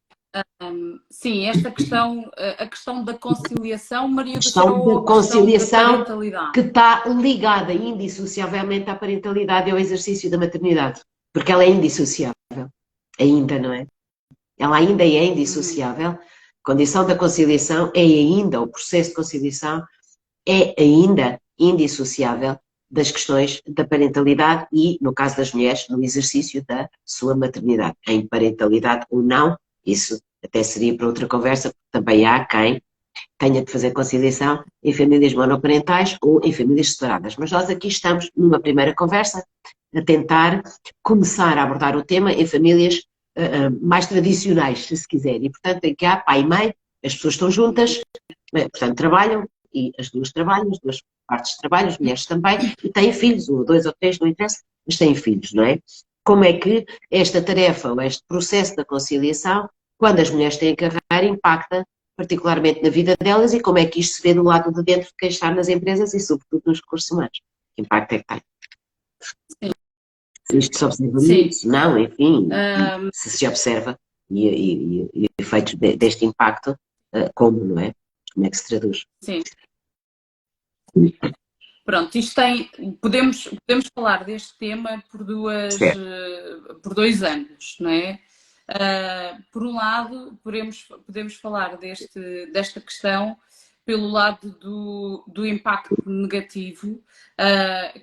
Sim, esta questão, a questão da conciliação, Maria do Céu, ou a questão da parentalidade? Que está ligada indissociavelmente à parentalidade e ao exercício da maternidade, porque ela é indissociável, ainda, não é? Ela ainda é indissociável, a condição da conciliação é ainda, o processo de conciliação é ainda indissociável das questões da parentalidade e, no caso das mulheres, no exercício da sua maternidade, em parentalidade ou não. Isso até seria para outra conversa, porque também há quem tenha de fazer conciliação em famílias monoparentais ou em famílias separadas. Mas nós aqui estamos numa primeira conversa a tentar começar a abordar o tema em famílias mais tradicionais, se quiser. E, portanto, em que há pai e mãe, as pessoas estão juntas, portanto, trabalham, e as duas trabalham, as duas partes de trabalho, as mulheres também, e têm filhos, um, dois ou três, não interessa, mas têm filhos, não é? Como é que esta tarefa, ou este processo da conciliação, quando as mulheres têm carreira, impacta particularmente na vida delas, e como é que isto se vê do lado de dentro de quem está nas empresas e, sobretudo, nos recursos humanos? Que impacto é que tem? Sim. Se isto se observa muito, se não, enfim, se observa e efeitos deste impacto, como, não é? Como é que se traduz? Sim. Pronto, isto tem, podemos falar deste tema por dois ângulos, não é? Por um lado, podemos falar desta questão pelo lado do impacto negativo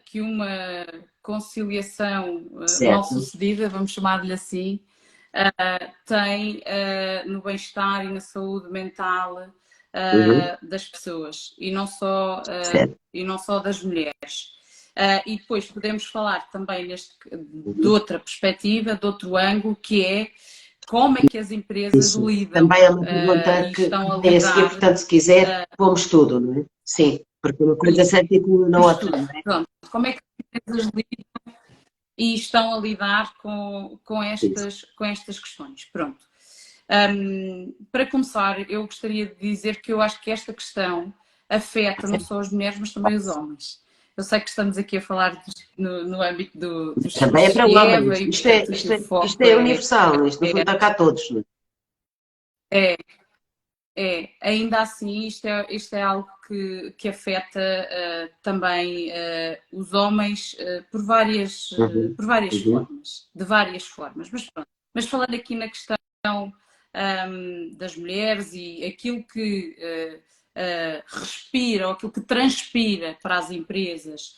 que uma conciliação mal sucedida, vamos chamar-lhe assim, tem no bem-estar e na saúde mental das pessoas certo. e não só das mulheres. E depois podemos falar também de outra perspectiva, de outro ângulo, que é como é que as empresas Isso lidam também é uma pergunta e que estão a tem a seguir, lidar portanto, se quiser, pomos tudo, não é? Sim, porque uma coisa se articula na outra, tudo. não é? Pronto, como é que as empresas lidam e estão a lidar Isso. com estas questões. Pronto. Para começar, eu gostaria de dizer que eu acho que esta questão afeta não só as mulheres, mas também os homens. Eu sei que estamos aqui a falar no âmbito dos Também é esforços para de Eva homens. e, portanto, aqui o Isto foco é universal, isto no fundo é, está cá a todos, não é ainda assim, isto é algo que afeta também os homens é? Uhum, por várias uhum. formas, de várias formas. Mas pronto, mas falando aqui na questão das mulheres e aquilo que respira ou aquilo que transpira para as empresas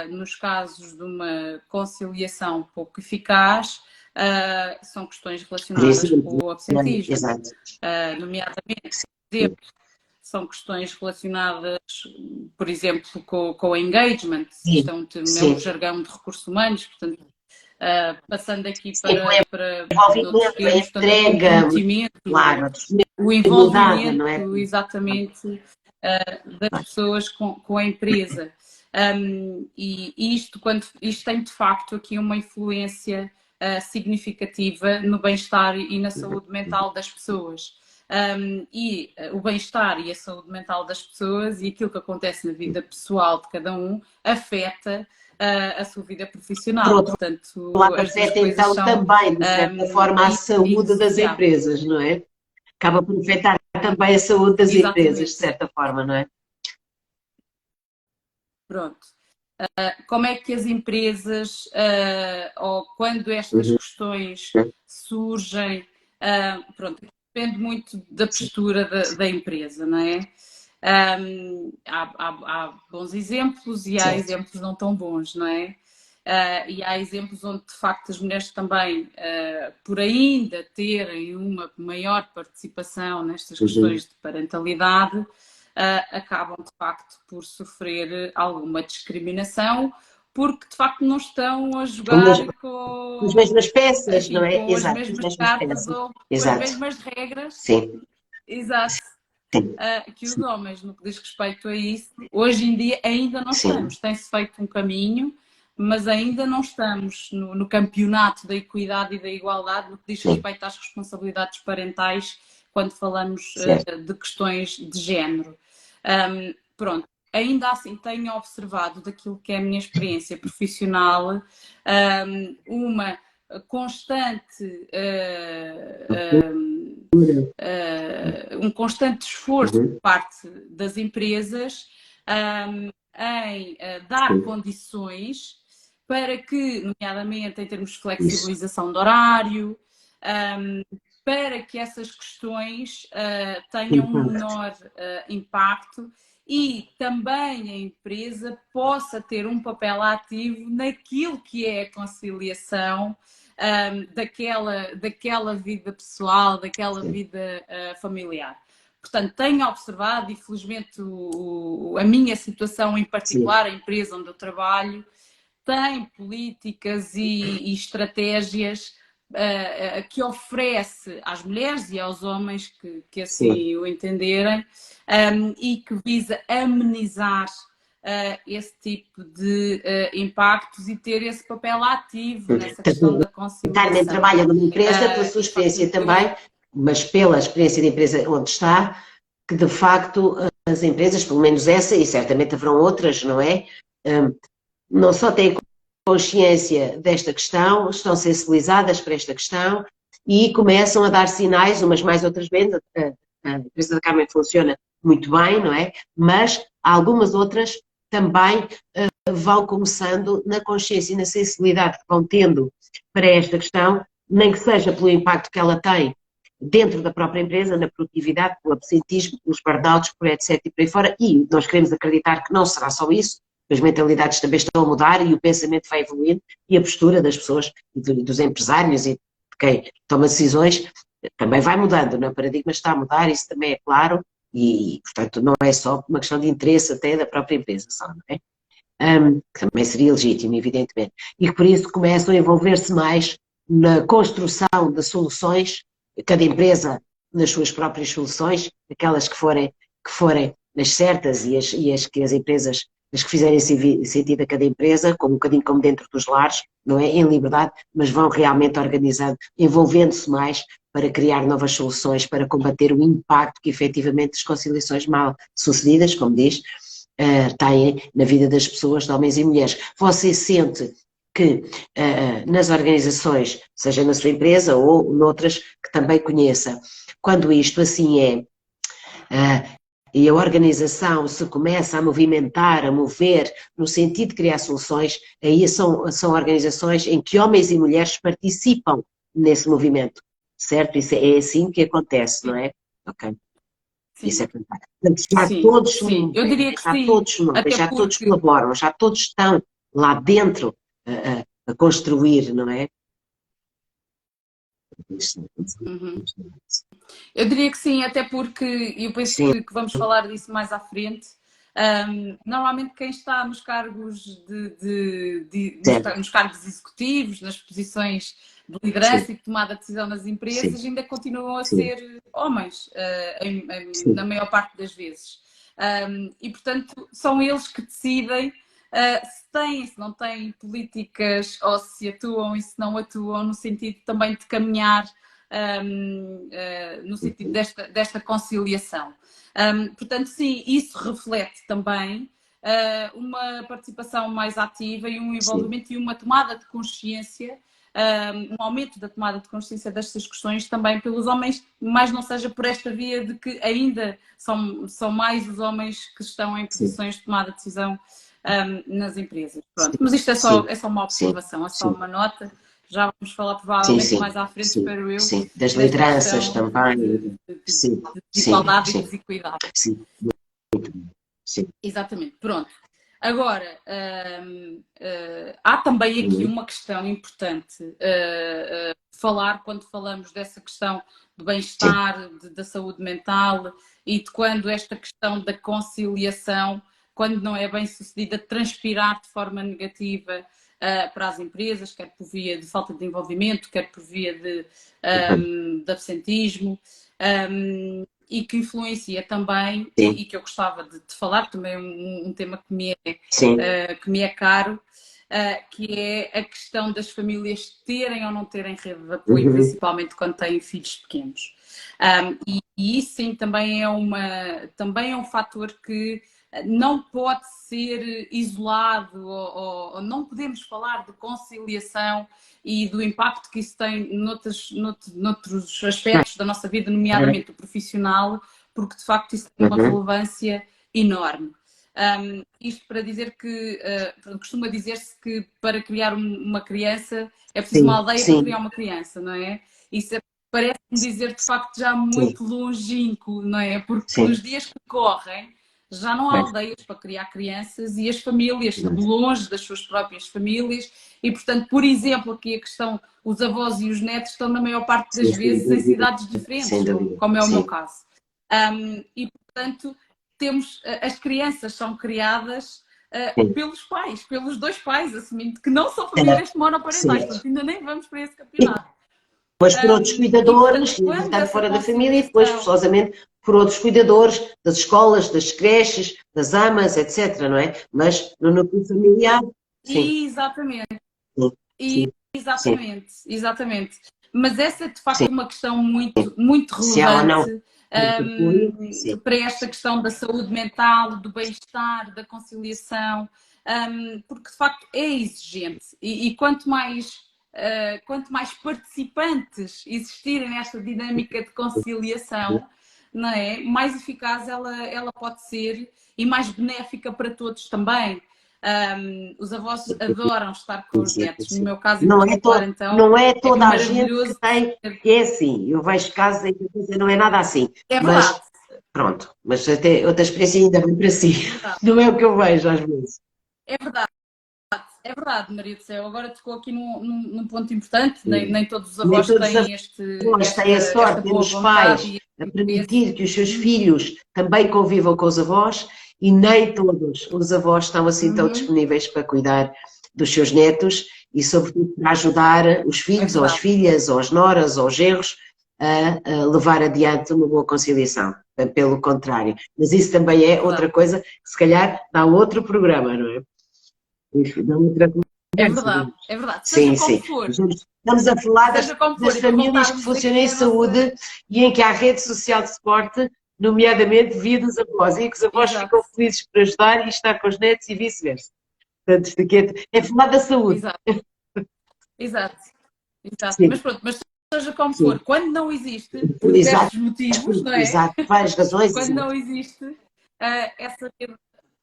nos casos de uma conciliação pouco eficaz, são questões Por relacionadas com exemplo, o absentismo, exato. nomeadamente, são questões relacionadas, por exemplo, com o engagement, isto Sim, é um sim. jargão de recursos humanos, portanto, passando aqui Sim, para o noutros envolvimento, a termos, portanto, o entrega, comprometimento, claro, a o disponibilidade, não é? envolvimento, exatamente, das pessoas com a empresa. E isto tem, de facto, aqui uma influência significativa no bem-estar e na saúde mental das pessoas. O bem-estar e a saúde mental das pessoas e aquilo que acontece na vida pessoal de cada um afeta a sua vida Por profissional. outro Portanto, lado, as duas afeta coisas então são também, de certa forma, a saúde das indissociáveis. empresas, não é? Acaba por afetar também a saúde das empresas, de Exatamente. certa forma, não é? Pronto. Como é que as empresas, ou quando estas Uhum. questões surgem, pronto, depende muito da Sim, postura da empresa, não é? Há bons exemplos e há certo. exemplos não tão bons, não é? E há exemplos onde, de facto, as mulheres também, por ainda terem uma maior participação nestas Uhum. questões de parentalidade, acabam, de facto, por sofrer alguma discriminação, porque, de facto, não estão a Com, jogar com as mesmas peças, não enfim, é? com as Exato, com as mesmas mesmas cartas peças. ou com as Exato. mesmas regras, Sim, exato, sim, que os homens. No que diz respeito a isso, hoje em dia ainda não sim, estamos. Tem-se feito um caminho, mas ainda não estamos no campeonato da equidade e da igualdade no que diz sim, respeito às responsabilidades parentais quando falamos certo. de questões de género. Pronto. Ainda assim, tenho observado daquilo que é a minha experiência profissional uma constante um constante esforço por Uhum. parte das empresas em dar Sim, condições para que, nomeadamente em termos de isso. flexibilização de horário, para que essas questões tenham um Impacto. menor impacto e também a empresa possa ter um papel ativo naquilo que é a conciliação daquela vida pessoal, daquela Sim, vida familiar. Portanto, tenho observado, e felizmente a minha situação em sim, particular, a empresa onde eu trabalho, tem políticas e estratégias que oferece às mulheres e aos homens que sim. assim o entenderem e que visa amenizar esse tipo de impactos e ter esse papel ativo nessa questão da Carmen conciliação. trabalha numa empresa, pela sua E de facto, experiência também, mas pela experiência da empresa onde está, que de facto as empresas, pelo menos essa, e certamente haverão outras, não é? Não só têm consciência desta questão, estão sensibilizadas para esta questão e começam a dar sinais, umas mais, outras menos. A empresa da Carmen funciona muito bem, não é? Mas algumas outras também vão começando na consciência e na sensibilidade que vão tendo para esta questão, nem que seja pelo impacto que ela tem dentro da própria empresa, na produtividade, pelo absentismo, pelos burnouts, por etc. e por aí fora, e nós queremos acreditar que não será só isso, as mentalidades também estão a mudar e o pensamento vai evoluindo e a postura das pessoas e dos empresários e quem toma decisões, também vai mudando, não é? O paradigma está a mudar, isso também é claro, e portanto não é só uma questão de interesse até da própria empresa, só, não é? Que também seria legítimo, evidentemente, e por isso começam a envolver-se mais na construção de soluções, cada empresa nas suas próprias soluções, aquelas que forem as certas e as que as empresas, as que fizerem sentido a cada empresa, como um bocadinho como dentro dos lares, não é? Em liberdade, mas vão realmente organizando, envolvendo-se mais para criar novas soluções, para combater o impacto que efetivamente as conciliações mal sucedidas, como diz, têm na vida das pessoas, de homens e mulheres. Você sente que nas organizações, seja na sua empresa ou noutras que também conheça, quando isto assim é, e a organização se começa a movimentar, a mover, no sentido de criar soluções, aí são organizações em que homens e mulheres participam nesse movimento, certo? Isso é assim que acontece, não é? Ok. Sim. Isso é fantástico. Portanto, já Sim, todos sim. Eu diria que já sim, todos até já todos porque colaboram, já todos estão lá dentro a construir, não é? uhum. Eu diria que sim, até porque eu penso Sim, que vamos falar disso mais à frente. Normalmente quem está nos cargos certo. nos cargos executivos, nas posições de Sim, liderança e de tomada de decisão nas sim, empresas, ainda continuam a sim, ser homens, sim. na maior parte das vezes. E portanto são eles que decidem se têm, se não têm políticas, ou se atuam e se não atuam, no sentido também de caminhar no sentido desta conciliação. Portanto, sim, isso reflete também uma participação mais ativa e um Sim. envolvimento e uma tomada de consciência, um aumento da tomada de consciência destas questões também pelos homens, mas não seja por esta via de que ainda são mais os homens que estão em Sim, posições de tomada de decisão nas empresas. Pronto. sim, Mas isto sim, é só uma sim, observação, é só sim, uma nota. Já vamos falar sim, provavelmente sim, mais à frente, sim, espero eu, sim. Das desta lideranças questão também, sim, de sim, desigualdade e sim, desequidade. sim, sim. Exatamente, pronto. Agora, há também aqui Uhum. uma questão importante falar quando falamos dessa questão do Sim, bem-estar, da saúde mental e de quando esta questão da conciliação, quando não é bem sucedida, transpirar de forma negativa para as empresas, quer por via de falta de envolvimento, quer por via de absentismo. E que influencia também, sim, e que eu gostava de falar, também é um tema sim. que me é caro, que é a questão das famílias terem ou não terem rede de apoio, Uhum. principalmente quando têm filhos pequenos. E isso sim também é um fator que não pode ser isolado ou não podemos falar de conciliação e do impacto que isso tem noutros aspectos da nossa vida, nomeadamente o profissional, porque de facto isso tem uma Uhum. relevância enorme. Isto para dizer que costuma dizer-se que para criar uma criança é preciso uma Sim, aldeia para criar sim, uma criança, não é? Isso parece-me dizer de facto já sim, muito longínquo, não é? Porque sim. nos dias que correm já não há Mas, aldeias para criar crianças e as famílias estão mas, longe das suas próprias famílias e, portanto, por exemplo, aqui a questão, os avós e os netos estão na maior parte das sim, sem vezes em dúvida, cidades sem diferentes, dúvida, como é o meu sim. caso. E, portanto, as crianças são criadas Sim. pelos pais, pelos dois pais, assumindo que não são famílias Certo, monoparentais, certo. portanto, ainda nem vamos para esse E campeonato. depois por outros E, portanto, cuidadores, quando estando essa fora da família, e depois conciliação. forçosamente por outros cuidadores, das escolas, das creches, das amas, etc, não é? Mas no núcleo familiar, sim, Exatamente. sim, E, sim, sim, exatamente, exatamente. Mas essa é de sim. facto uma questão muito Se há ou não relevante muito apoio, sim. para esta questão da saúde mental, do bem-estar, da conciliação, porque de facto é exigente. E quanto mais participantes existirem nesta dinâmica de conciliação, não é? Mais eficaz ela pode ser e mais benéfica para todos também. Os avós adoram estar com os Sim, netos. No sim. meu caso em particular, então, Não é é toda a gente que maravilhoso. tem, que é assim. Eu vejo casos em que a coisa não é nada assim. É Mas, verdade, pronto, mas até outra experiência ainda bem para si. é verdade, Não é o que eu vejo às vezes. é verdade. É verdade, Maria do Céu. Agora tocou aqui num ponto importante. Sim. Nem todos os Nem avós todos os têm avós têm a esta sorte, boa temos vontade pais e a esse. permitir que os seus filhos também convivam com os avós e nem todos os avós estão assim tão Uhum, disponíveis para cuidar dos seus netos e, sobretudo, para ajudar os é filhos, ou as verdade, filhas, ou as noras, ou os genros a levar adiante uma boa conciliação. Pelo contrário. Mas isso também é é outra verdade. coisa que, se calhar, dá outro programa, não é? Dá outra É conversa. verdade, é verdade. Seja Sim, como sim. for, Estamos a falar seja como das for, e para famílias que voltarmos funcionam em aqui à saúde nossa. e em que há rede social de suporte, nomeadamente via dos avós, e em que os avós Exato, ficam felizes por ajudar e estar com os netos e vice-versa. Portanto, isto aqui é falar da saúde. exato, exato, exato. Sim, Mas pronto, mas seja como sim. for, quando não existe, por Exato, diversos motivos, não é? exato. Várias razões, Quando exato. não existe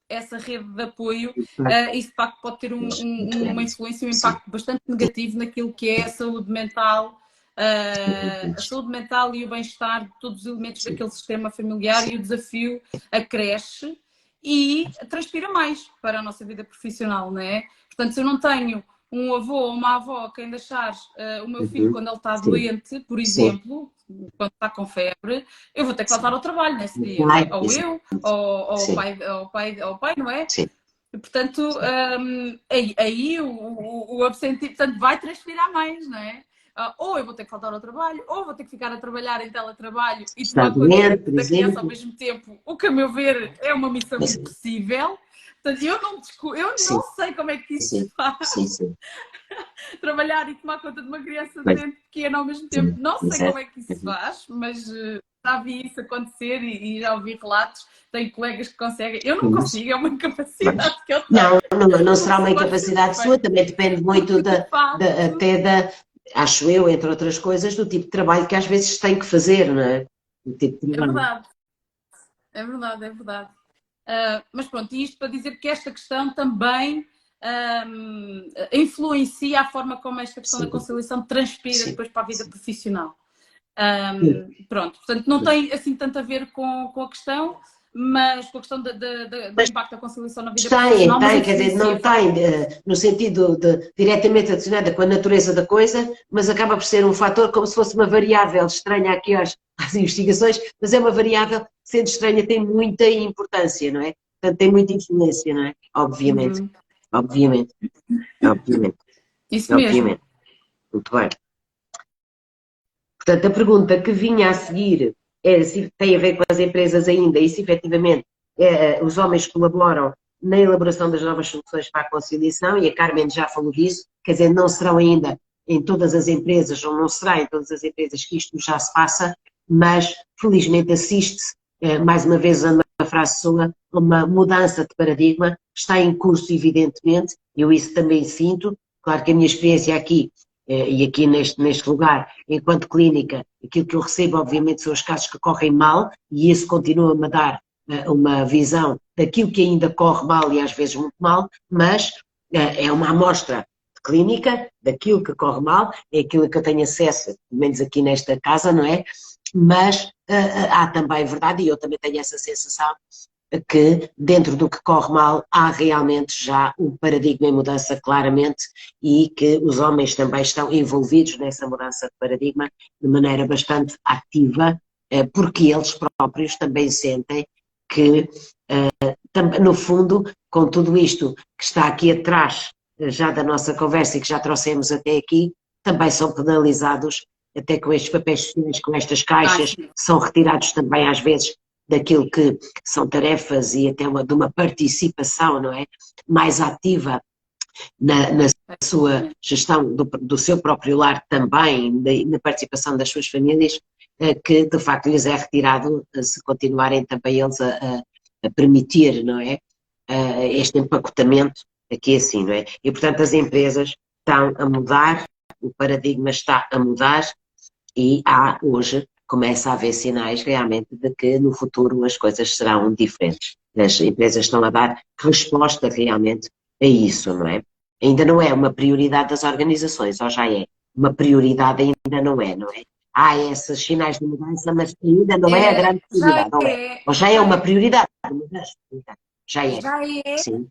essa rede de apoio, Exato. isso de facto pode ter uma influência, um Sim, impacto bastante negativo naquilo que é a saúde mental. A saúde mental e o bem-estar de todos os elementos sim, daquele sistema familiar e o desafio acresce e transpira mais para a nossa vida profissional, não é? Portanto, se eu não tenho um avô ou uma avó a quem deixar o meu filho uhum, quando ele está sim, doente, por sim, exemplo, quando está com febre, eu vou ter que faltar sim. ao trabalho nesse dia, não é? Vai, Ou exato. eu, ou Sim, o pai, não é? sim, E, portanto, aí o absentismo, portanto, vai transpirar mais, não é? Ou eu vou ter que faltar ao trabalho, ou vou ter que ficar a trabalhar em teletrabalho e está tomar conta doente, por da criança ao exemplo. mesmo tempo, o que, a meu ver, é uma missão Mas, impossível. Portanto, eu sim, não sei como é que isso se sim, faz, sim, sim. trabalhar e tomar conta de uma criança Pois, doente pequena ao mesmo tempo. sim, Não sei como exato. é que isso se faz, mas já vi isso acontecer e já ouvi relatos. Tenho colegas que conseguem. Eu não Mas, consigo, é uma mas, incapacidade que eu não, tenho. não Como será se uma fosse incapacidade sua, perfeito. também depende muito Porque de facto. até acho eu, entre outras coisas, do tipo de trabalho que às vezes tem que fazer, não é? O tipo de É trabalho. verdade, é verdade, é verdade. Mas pronto, isto para dizer que esta questão também influencia a forma como esta questão da Sim, conciliação transpira sim, depois para a vida sim. profissional. Sim. Pronto, portanto, não tem assim tanto a ver com a questão, mas com a questão do Mas impacto da conciliação na vida tem, profissional, mas tem, quer dizer, influencia não tem no sentido de diretamente relacionada com a natureza da coisa, mas acaba por ser um fator como se fosse uma variável estranha aqui às investigações, mas é uma variável, sendo estranha, tem muita importância, não é? Portanto, tem muita influência, não é? Obviamente, Uhum. obviamente, obviamente, Isso mesmo. obviamente. Muito bem. Portanto, a pergunta que vinha a seguir é se tem a ver com as empresas ainda e se efetivamente os homens colaboram na elaboração das novas soluções para a conciliação, e a Carmen já falou disso, quer dizer, não serão ainda em todas as empresas, ou não será em todas as empresas que isto já se passa, mas felizmente assiste-se, mais uma vez usando uma frase sua, uma mudança de paradigma, está em curso evidentemente, eu isso também sinto, claro que a minha experiência aqui e aqui neste lugar, enquanto clínica, aquilo que eu recebo, obviamente, são os casos que correm mal, e isso continua-me a dar uma visão daquilo que ainda corre mal e às vezes muito mal, mas é uma amostra clínica daquilo que corre mal, é aquilo que eu tenho acesso, pelo menos aqui nesta casa, não é? Mas há também verdade, e eu também tenho essa sensação, que dentro do que corre mal há realmente já um paradigma em mudança claramente e que os homens também estão envolvidos nessa mudança de paradigma de maneira bastante ativa, porque eles próprios também sentem que, no fundo, com tudo isto que está aqui atrás já da nossa conversa e que já trouxemos até aqui, também são penalizados até com estes papéis sociais, com estas caixas, Sim. são retirados também às vezes daquilo que são tarefas e até de uma participação, não é? Mais ativa na sua gestão do seu próprio lar também, na participação das suas famílias, que de facto lhes é retirado se continuarem também eles a permitir, não é? Este empacotamento aqui assim, não é? E portanto as empresas estão a mudar, o paradigma está a mudar e há hoje começa a haver sinais realmente de que no futuro as coisas serão diferentes. As empresas estão a dar resposta realmente a isso, não é? Ainda não é uma prioridade das organizações, ou já é? Uma prioridade ainda não é, não é? Há esses sinais de mudança, mas ainda não é a É, grande prioridade, ou é? Ou já é já uma é, prioridade? Já é, já é, sim,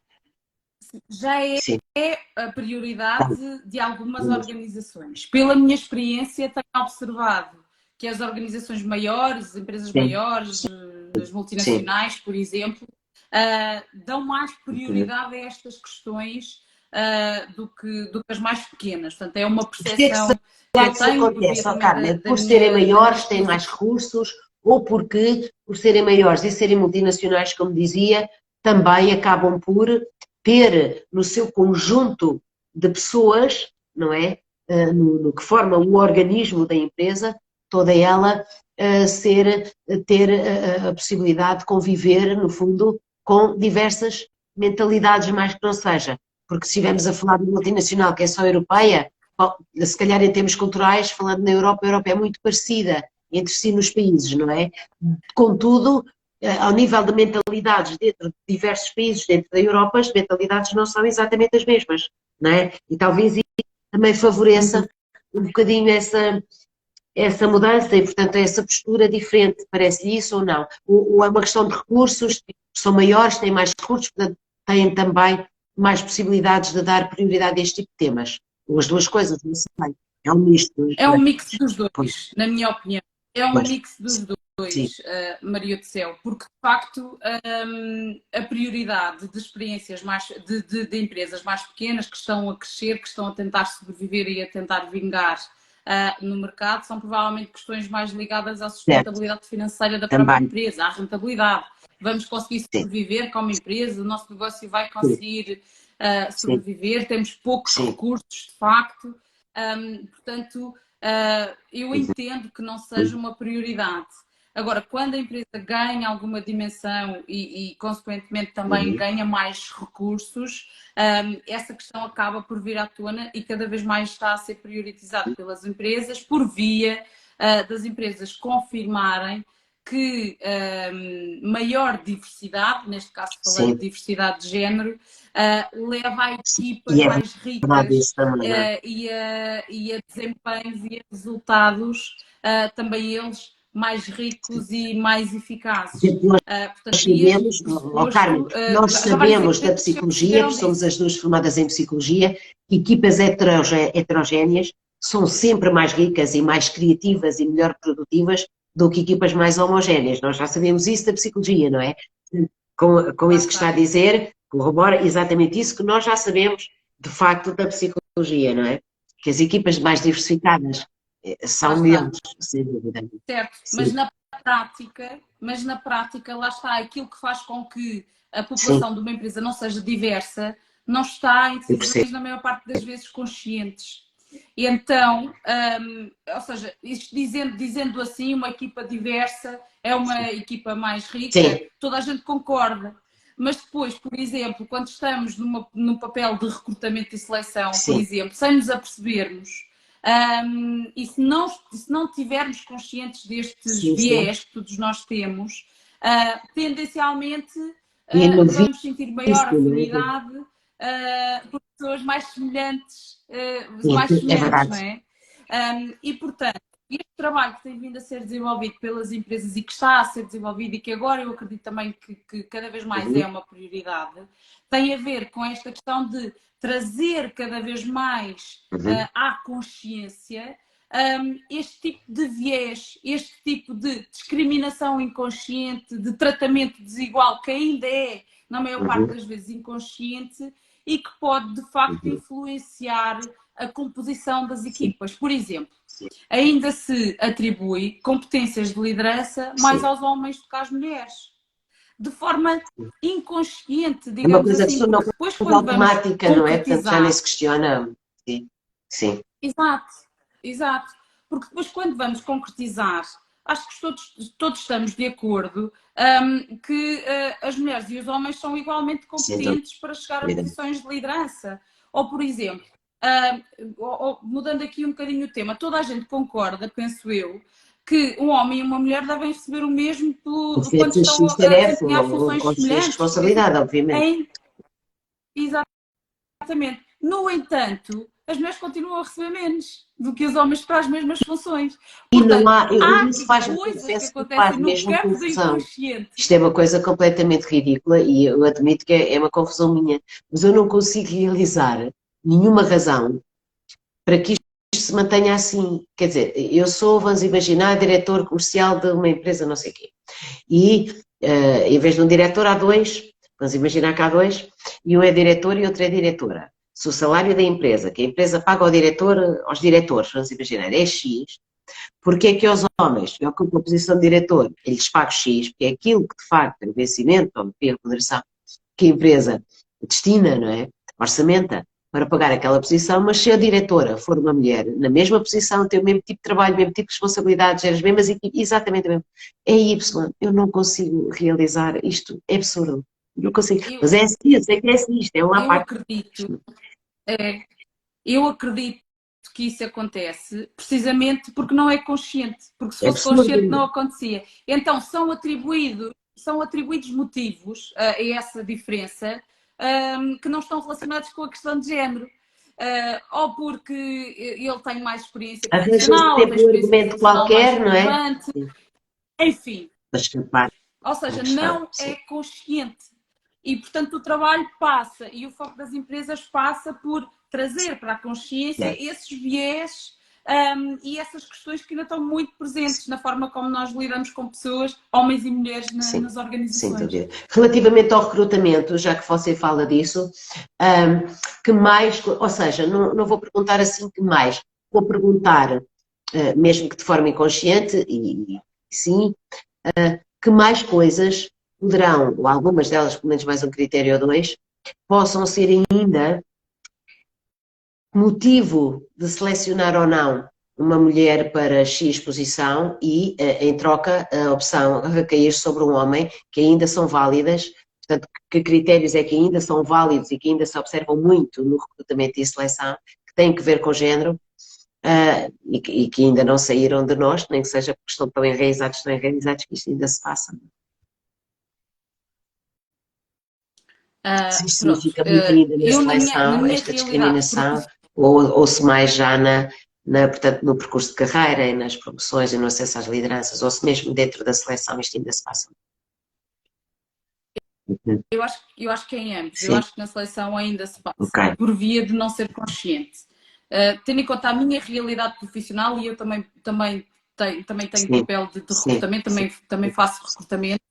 sim, é a prioridade de algumas organizações. Pela minha experiência, tenho observado que as organizações maiores, as empresas sim, maiores, as sim. multinacionais, por exemplo, dão mais prioridade a estas questões do que as mais pequenas. Portanto, é uma Porquê é que percepção que será eu que isso tenho por via acontece, ó também Carmen? da Por serem minha maiores têm experiência. mais recursos ou porque, por serem maiores e serem multinacionais, como dizia, também acabam por ter no seu conjunto de pessoas, não é? No que forma o organismo da empresa, toda ela ter a possibilidade de conviver, no fundo, com diversas mentalidades, mais que não seja. Porque se estivermos a falar de uma multinacional que é só europeia, se calhar em termos culturais, falando na Europa, a Europa é muito parecida entre si nos países, não é? Contudo, ao nível de mentalidades dentro de diversos países dentro da Europa, as mentalidades não são exatamente as mesmas, não é? E talvez isso também favoreça um bocadinho essa mudança e, portanto, essa postura diferente, parece-lhe isso ou não? Ou é uma questão de recursos, são maiores, têm mais recursos, portanto, têm também mais possibilidades de dar prioridade a este tipo de temas. Ou as duas coisas, não sei. É um misto dos É um dois. mix dos Pois, dois, na minha opinião. É um pois, mix dos sim, dois, Maria do Céu, porque de facto a prioridade de experiências mais de empresas mais pequenas que estão a crescer, que estão a tentar sobreviver e a tentar vingar no mercado, são provavelmente questões mais ligadas à certo, sustentabilidade financeira da própria também, empresa, à rentabilidade. Vamos conseguir sim, sobreviver como empresa, o nosso negócio vai sim, conseguir sim, sobreviver, temos poucos sim, recursos de facto. Portanto, eu entendo que não seja uma prioridade. Agora, quando a empresa ganha alguma dimensão consequentemente, também uhum, ganha mais recursos, essa questão acaba por vir à tona e cada vez mais está a ser priorizada pelas empresas por via das empresas confirmarem que maior diversidade, neste caso falando sim, de diversidade de género, leva a sim. equipas E é mais verdade ricas isso também, não é? e a desempenhos e a resultados, também eles mais ricos e mais eficazes. Portanto, e este Sabemos, Carmen, pressuposto, nós já várias sabemos da empresas se psicologia, aperceberam porque somos disso. as duas formadas em psicologia, que equipas heterogéneas são sempre mais ricas e mais criativas e melhor produtivas do que equipas mais homogéneas. Nós já sabemos isso da psicologia, não é? Com Lá isso que está a está. dizer, corrobora exatamente isso que nós já sabemos de facto da psicologia, não é? Que as equipas mais diversificadas Lá são está. melhores, sem dúvida. Certo, Sim, mas na prática, lá está, aquilo que faz com que a sim, população de uma empresa não seja diversa, não está em eu percebo. decisões, na maior parte das vezes, conscientes. E então, ou seja, isto dizendo assim, uma equipa diversa é uma equipa mais rica, Sim, toda a gente concorda. Mas depois, por exemplo, quando estamos num papel de recrutamento e seleção, por sim. exemplo, sem nos apercebermos, e se não tivermos conscientes destes Sim, sim. viés que todos nós temos, tendencialmente E no vamos sentir maior vício, não é? afinidade por pessoas Sim, mais é semelhantes, não verdade. é? E portanto, este trabalho que tem vindo a ser desenvolvido pelas empresas e que está a ser desenvolvido e que agora eu acredito também que cada vez mais Uhum, é uma prioridade, tem a ver com esta questão de trazer cada vez mais uhum, à consciência este tipo de viés, este tipo de discriminação inconsciente, de tratamento desigual, que ainda é, na maior parte uhum, das vezes, inconsciente e que pode, de facto, uhum. influenciar a composição das Sim, equipas. Por exemplo, sim, ainda se atribui competências de liderança mais sim. aos homens do que às mulheres. De forma inconsciente, É uma digamos coisa que assim, se tornou porque depois quase quando vamos automática, não é? Portanto, já nem concretizar. se questiona. Sim, sim, Exato, exato. Porque depois, quando vamos concretizar, acho que todos estamos de acordo que as mulheres e os homens são igualmente sem competentes para chegar a dúvida. posições de liderança. Ou, por exemplo, mudando aqui um bocadinho o tema, toda a gente concorda, penso eu, que um homem e uma mulher devem receber o mesmo quando Feitas estão a X-tarefa desempenhar funções ou X semelhantes, por exemplo, responsabilidade, obviamente. em, exatamente. No entanto, as mulheres continuam a receber menos do que os homens para as mesmas funções. E Portanto, não há, há isso faz, coisas que penso que acontecem faz no mesmo campo do confusão. inconsciente. Isto é uma coisa completamente ridícula e eu admito que é uma confusão minha, mas eu não consigo realizar nenhuma razão para que isto se mantenha assim. Quer dizer, eu sou, vamos imaginar, diretor comercial de uma empresa não sei o quê. E em vez de um diretor há dois, vamos imaginar que há dois, e um é diretor e outro é diretora. Se o salário da empresa, que a empresa paga ao diretor, aos diretores, vamos imaginar, é X, porque é que aos homens que ocupam a posição de diretor, eles pagam X, porque é aquilo que de facto é o vencimento ou a remuneração que a empresa destina, não é? Orçamenta para pagar aquela posição, mas se a diretora for uma mulher na mesma posição, tem o mesmo tipo de trabalho, o mesmo tipo de responsabilidades, as mesmas exatamente o mesmo, é Y. Eu não consigo realizar isto, é absurdo. Não consigo. Mas é assim, eu sei que é assim, isto é uma Eu parte. acredito, é, eu acredito que isso acontece precisamente porque não é consciente, porque se É fosse consciente absurdo. não acontecia. Então são atribuídos motivos a essa diferença que não estão relacionados com a questão de género. Ou porque ele tem mais experiência Arranja-se profissional, ou tem sempre um experiência argumento profissional mais qualquer, não é? relevante, Sim, enfim. para escapar Ou da seja, questão, não é sim. consciente. E, portanto, o trabalho passa e o foco das empresas passa por trazer para a consciência É. esses viés e essas questões que ainda estão muito presentes na forma como nós lidamos com pessoas, homens e mulheres, Sim, nas sem organizações. dúvida. Relativamente ao recrutamento, já que você fala disso, que mais, ou seja, não vou perguntar assim que mais, vou perguntar, mesmo que de forma inconsciente, e sim, que mais coisas poderão, ou algumas delas, pelo menos mais um critério ou dois, possam ser ainda motivo de selecionar ou não uma mulher para X posição e, em troca, a opção recair sobre um homem, que ainda são válidas. Portanto, que critérios é que ainda são válidos e que ainda se observam muito no recrutamento e seleção, que têm que ver com género, e que ainda não saíram de nós, nem que seja porque estão enraizados, que isto ainda se faça. Se isto Pronto, significa muito ainda na eu na seleção, minha esta realidade discriminação, ou se mais já portanto, no percurso de carreira e nas promoções e no acesso às lideranças, ou se mesmo dentro da seleção isto ainda se passa. Uhum. eu acho que é em ambos. Eu Sim, acho que na seleção ainda se ok. passa, por via de não ser consciente. Tendo em conta a minha realidade profissional, e eu também tenho Sim, papel de sim, recrutamento, sim. também faço recrutamento.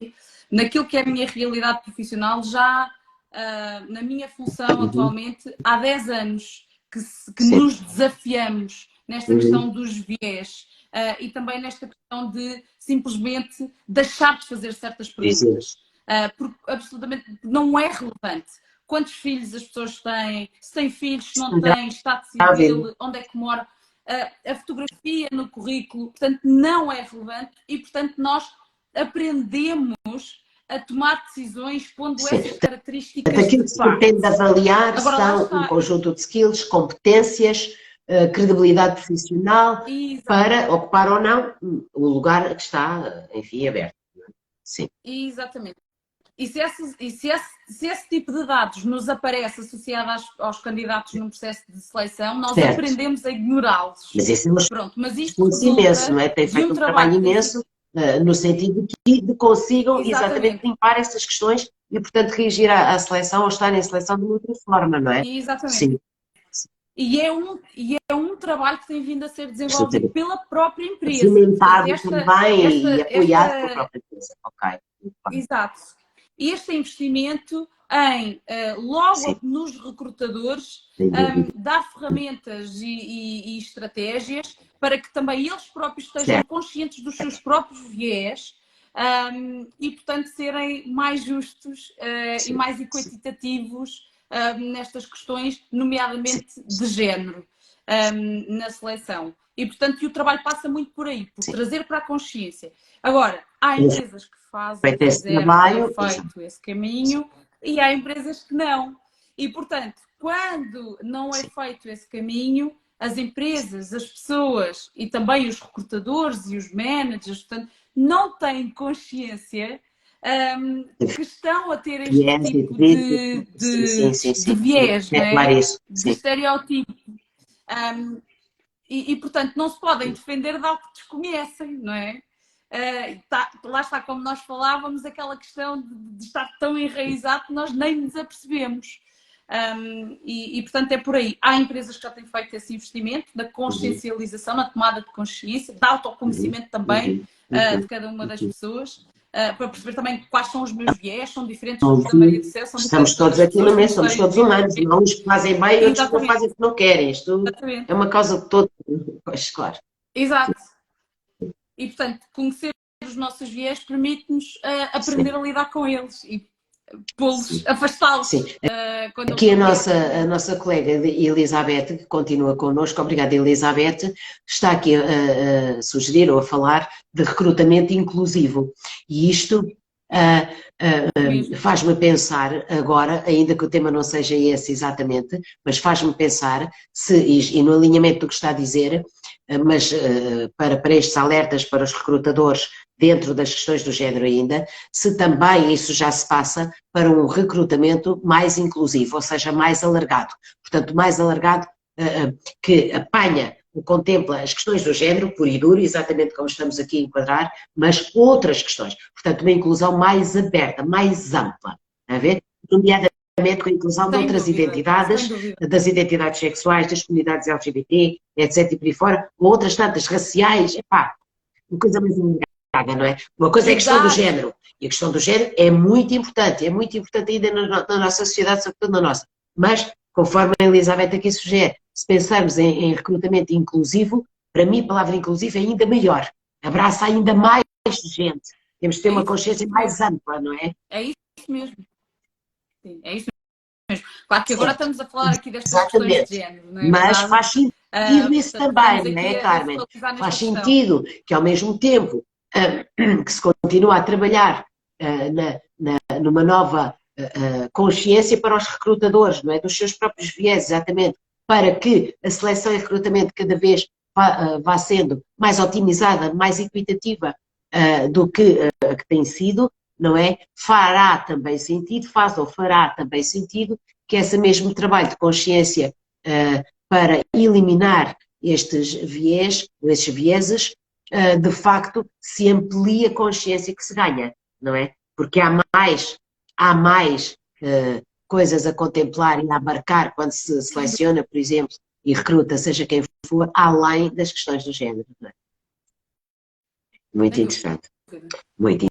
Naquilo que é a minha realidade profissional, já na minha função Uhum. atualmente, há 10 anos que Sim. nos desafiamos nesta Uhum. questão dos viés e também nesta questão de simplesmente deixar de fazer certas Dizem. perguntas. Porque absolutamente não é relevante. Quantos filhos as pessoas têm, se têm filhos, se não têm, estado Grávida. civil, onde é que mora, a fotografia no currículo, portanto, não é relevante e, portanto, nós aprendemos a tomar decisões pondo Sim. essas Portanto, características aquilo de que se parte. pretende avaliar Agora, lá são um está. conjunto de skills, competências, credibilidade profissional para ocupar ou não o lugar que está, enfim, aberto. Sim. Exatamente. E se esse tipo de dados nos aparece associado aos candidatos num processo de seleção, nós Certo. aprendemos a ignorá-los. Mas esse é um Pronto, mas isto esforço imenso, resulta não é? Tem de feito um um trabalho trabalho que tem sido. imenso, no sentido de consigam exatamente Exatamente, limpar essas questões e, portanto, reagir à seleção ou estar em seleção de outra forma, não é? exatamente. Sim. E é um trabalho que tem vindo a ser desenvolvido pela própria empresa. Portanto, Cimentado também e apoiado pela esta própria empresa. Ok. Muito bem. exato. Este investimento em, logo Sim, nos recrutadores, sem dúvida. dar ferramentas e estratégias para que também eles próprios estejam Certo. conscientes dos seus próprios viés e, portanto, serem mais justos e Sim, mais sim, equitativos nestas questões, sim. nomeadamente de género, na seleção. E, portanto, o trabalho passa muito por aí, por Sim. trazer para a consciência. Agora, há Tens empresas que fazem, feito esse fizeram, têm trabalho. Exato. feito esse caminho e há empresas que não. E, portanto, quando não é Sim. feito esse caminho, as empresas, as pessoas e também os recrutadores e os managers, portanto, não têm consciência que estão a ter este Viés e tipo sim, sim, de sim. viés, não É claro é? isso. De Sim. estereótipo. Portanto, não se podem defender de algo que desconhecem, não é? Lá está, como nós falávamos, aquela questão de estar tão enraizado que nós nem nos apercebemos. Portanto, é por aí. Há empresas que já têm feito esse investimento na consciencialização, na tomada de consciência, de autoconhecimento também de cada uma das pessoas, para perceber também quais são os meus viés, são diferentes dos da Maria do Céu, são estamos diferentes todos aqui no mesmo, somos todos humanos, não uns que fazem bem e outros que não fazem o que não querem. Isto é uma causa de todo. Pois, claro. Exato. E, portanto, conhecer os nossos viés permite-nos aprender a lidar com eles e pô-los, afastá-los. Sim. Aqui a nossa colega Elizabeth, que continua connosco, obrigada Elizabeth, está aqui a sugerir ou a falar de recrutamento inclusivo. E isto faz-me pensar agora, ainda que o tema não seja esse exatamente, mas faz-me pensar, e no alinhamento do que está a dizer, mas para estes alertas para os recrutadores dentro das questões do género ainda, se também isso já se passa para um recrutamento mais inclusivo, ou seja, mais alargado. Portanto, mais alargado que apanha, contempla as questões do género, puro e duro, exatamente como estamos aqui a enquadrar, mas outras questões. Portanto, uma inclusão mais aberta, mais ampla. A ver? Nomeadamente com a inclusão de outras identidades, das identidades sexuais, das comunidades LGBT, etc. e por aí fora, ou outras tantas raciais, uma coisa mais alargada, não é? Uma coisa é a questão do género, e a questão do género é muito importante ainda na nossa sociedade, sobretudo na nossa. Mas, conforme a Elizabeth aqui sugere, se pensarmos em recrutamento inclusivo, para mim a palavra inclusivo é ainda maior, abraça ainda mais gente, temos de ter uma consciência mais ampla, não é? É isso mesmo. Sim, é isso mesmo. Claro que agora estamos a falar aqui destas questões de género, não é? Mas faz sentido isso também, não é, Carmen? Faz sentido que ao mesmo tempo que se continua a trabalhar numa nova consciência para os recrutadores, não é? Dos seus próprios viés, exatamente, para que a seleção e recrutamento cada vez vá sendo mais otimizada, mais equitativa do que tem sido, não é? Fará também sentido, faz ou fará também sentido que esse mesmo trabalho de consciência para eliminar estes vieses, de facto se amplia a consciência que se ganha, não é? Porque há mais coisas a contemplar e a abarcar quando se seleciona, por exemplo, e recruta, seja quem for, além das questões do género, não é? Muito interessante. Muito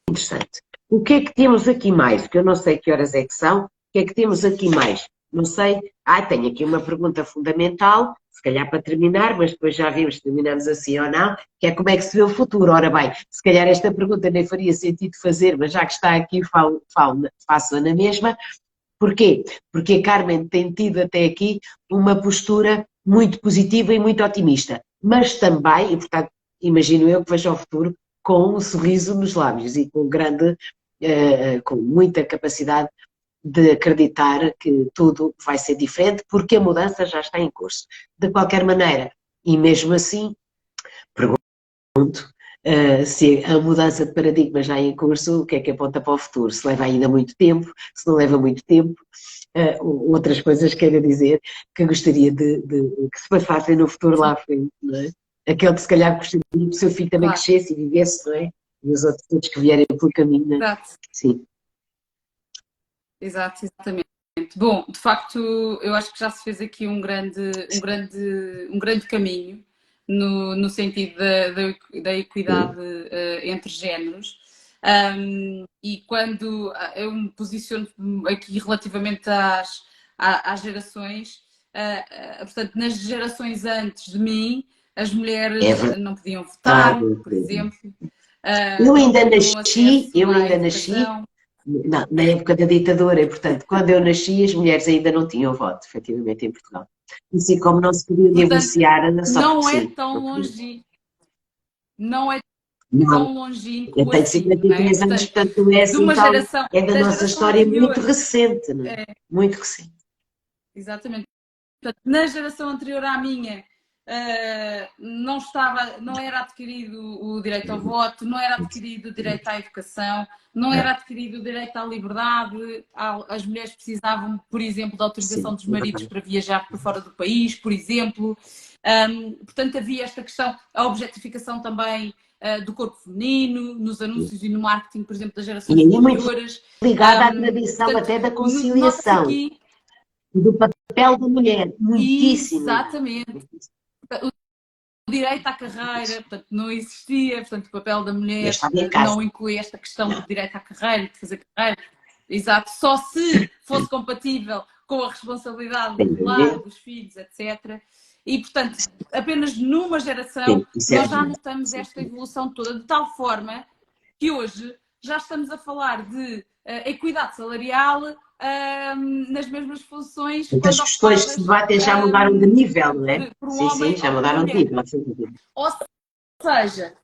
interessante. O que é que temos aqui mais? Que eu não sei que horas é que são. O que é que temos aqui mais? Não sei. Tenho aqui uma pergunta fundamental, se calhar para terminar, mas depois já vimos se terminamos assim ou não, que é como é que se vê o futuro. Ora bem, se calhar esta pergunta nem faria sentido fazer, mas já que está aqui, faço-a na mesma. Porquê? Porque a Carmen tem tido até aqui uma postura muito positiva e muito otimista, mas também, e portanto, imagino eu que vejo ao futuro com um sorriso nos lábios e com muita capacidade de acreditar que tudo vai ser diferente, porque a mudança já está em curso. De qualquer maneira, e mesmo assim, pergunto se a mudança de paradigma já é em curso, o que é que aponta para o futuro? Se leva ainda muito tempo, se não leva muito tempo, outras coisas quero dizer que gostaria de que se passassem no futuro lá à frente, não é? Aquele que se calhar gostaria que o seu filho também crescesse e vivesse, não é? E os outros todos que vierem pelo caminho, não é? Exato. Sim. Exatamente. Bom, de facto, eu acho que já se fez aqui um grande caminho no sentido da equidade entre géneros. E quando eu me posiciono aqui relativamente às gerações, portanto, nas gerações antes de mim, as mulheres não podiam votar, por exemplo. Eu ainda nasci na época da ditadura, e portanto, quando eu nasci, as mulheres ainda não tinham voto, efetivamente, em Portugal. Assim como não se podia negociar, não é tão longínquo. Não é tão longínquo. Eu tenho 53 anos, portanto, é assim, é da nossa história muito recente, não é? Muito recente. Exatamente. Portanto, na geração anterior à minha, não era adquirido o direito ao voto, não era adquirido o direito à educação, não era adquirido o direito à liberdade. As mulheres precisavam, por exemplo, da autorização dos maridos para viajar por fora do país, por exemplo. Portanto, havia esta questão, a objetificação também do corpo feminino, nos anúncios e no marketing, por exemplo, das gerações anteriores. Ligada à tradição, portanto, até da conciliação, do papel da mulher, muitíssimo. Exatamente. O direito à carreira, portanto, não existia, portanto, o papel da mulher não inclui esta questão do direito à carreira, de fazer carreira. Exato, só se fosse compatível com a responsabilidade do lar, dos filhos, etc. E, portanto, apenas numa geração nós já notamos esta evolução toda, de tal forma que hoje já estamos a falar de equidade salarial nas mesmas funções. As questões que se debatem já mudaram de nível, não é? Sim, já mudaram de nível. Ou seja,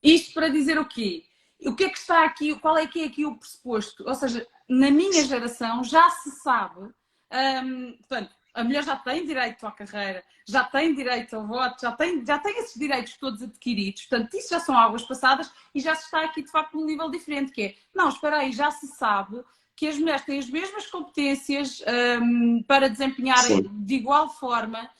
isto para dizer o quê? O que é que está aqui, qual é que é aqui o pressuposto? Ou seja, na minha geração já se sabe, portanto, a mulher já tem direito à carreira, já tem direito ao voto, já tem esses direitos todos adquiridos. Portanto, isso já são águas passadas e já se está aqui, de facto, num nível diferente, que é, não, espera aí, já se sabe que as mulheres têm as mesmas competências para desempenharem de igual forma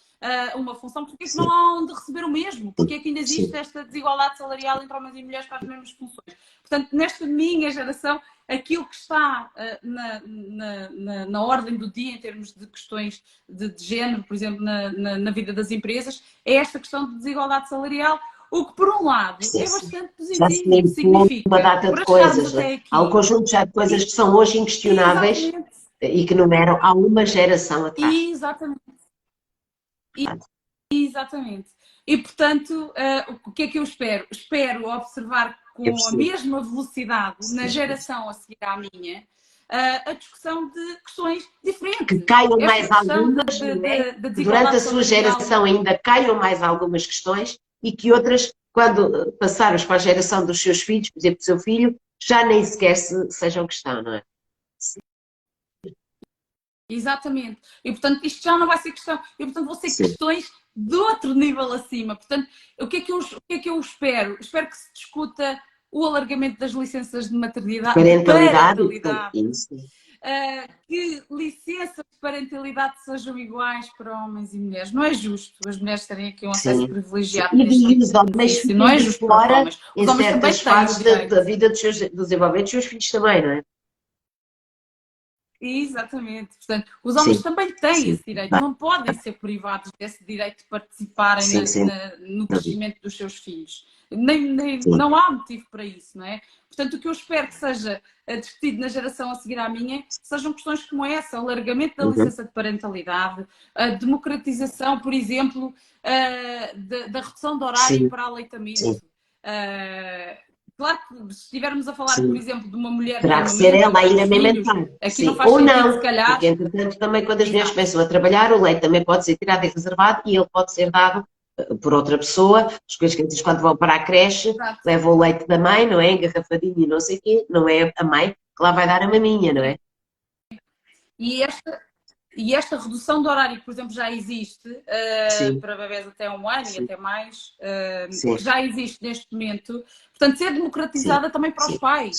uma função, porque é que não há onde receber o mesmo? Porque é que ainda existe esta desigualdade salarial entre homens e mulheres para as mesmas funções? Portanto, nesta minha geração, aquilo que está na ordem do dia em termos de questões de género, por exemplo, na vida das empresas, é esta questão de desigualdade salarial, o que, por um lado, é bastante positivo. Significa uma data de coisas, há um conjunto já de coisas que são hoje inquestionáveis e que não eram há uma geração atrás. Exatamente. E, portanto, o que é que eu espero? Espero observar com a mesma velocidade, na geração a seguir à minha, a discussão de questões diferentes. Que caiam mais algumas, durante a sua geração ainda caiam mais algumas questões e que outras, quando passarmos para a geração dos seus filhos, por exemplo, do seu filho, já nem sequer sejam questão, não é? Exatamente. E, portanto, isto já não vai ser questão. E, portanto, vão ser questões de outro nível acima. Portanto, o que é que eu espero? Espero que se discuta o alargamento das licenças de maternidade. Parentalidade. Que licenças de parentalidade sejam iguais para homens e mulheres. Não é justo as mulheres terem aqui um acesso privilegiado. E os homens não é justo para os homens. Os homens também fases da vida dos desenvolvimento dos seus filhos também, não é? Exatamente. Portanto, os homens também têm esse direito. Não podem ser privados desse direito de participarem no crescimento dos seus filhos. Não há motivo para isso, não é? Portanto, o que eu espero que seja discutido na geração a seguir à minha sejam questões como essa, o alargamento da licença de parentalidade, a democratização, por exemplo, da redução de horário para aleitamento. Claro que se estivermos a falar, por exemplo, de uma mulher... Terá que ser ela a ir amamentar. Aqui não faz sentido, se calhar. Porque, entretanto, também quando as mulheres começam a trabalhar, o leite também pode ser tirado e reservado e ele pode ser dado por outra pessoa. As coisas que antes, quando vão para a creche, levam o leite da mãe, não é? Engarrafadinho e não sei o quê. Não é a mãe que lá vai dar a maminha, não é? E esta redução do horário, por exemplo, já existe para bebés até 1 ano e até mais, já existe neste momento. Portanto, ser democratizada também para os pais.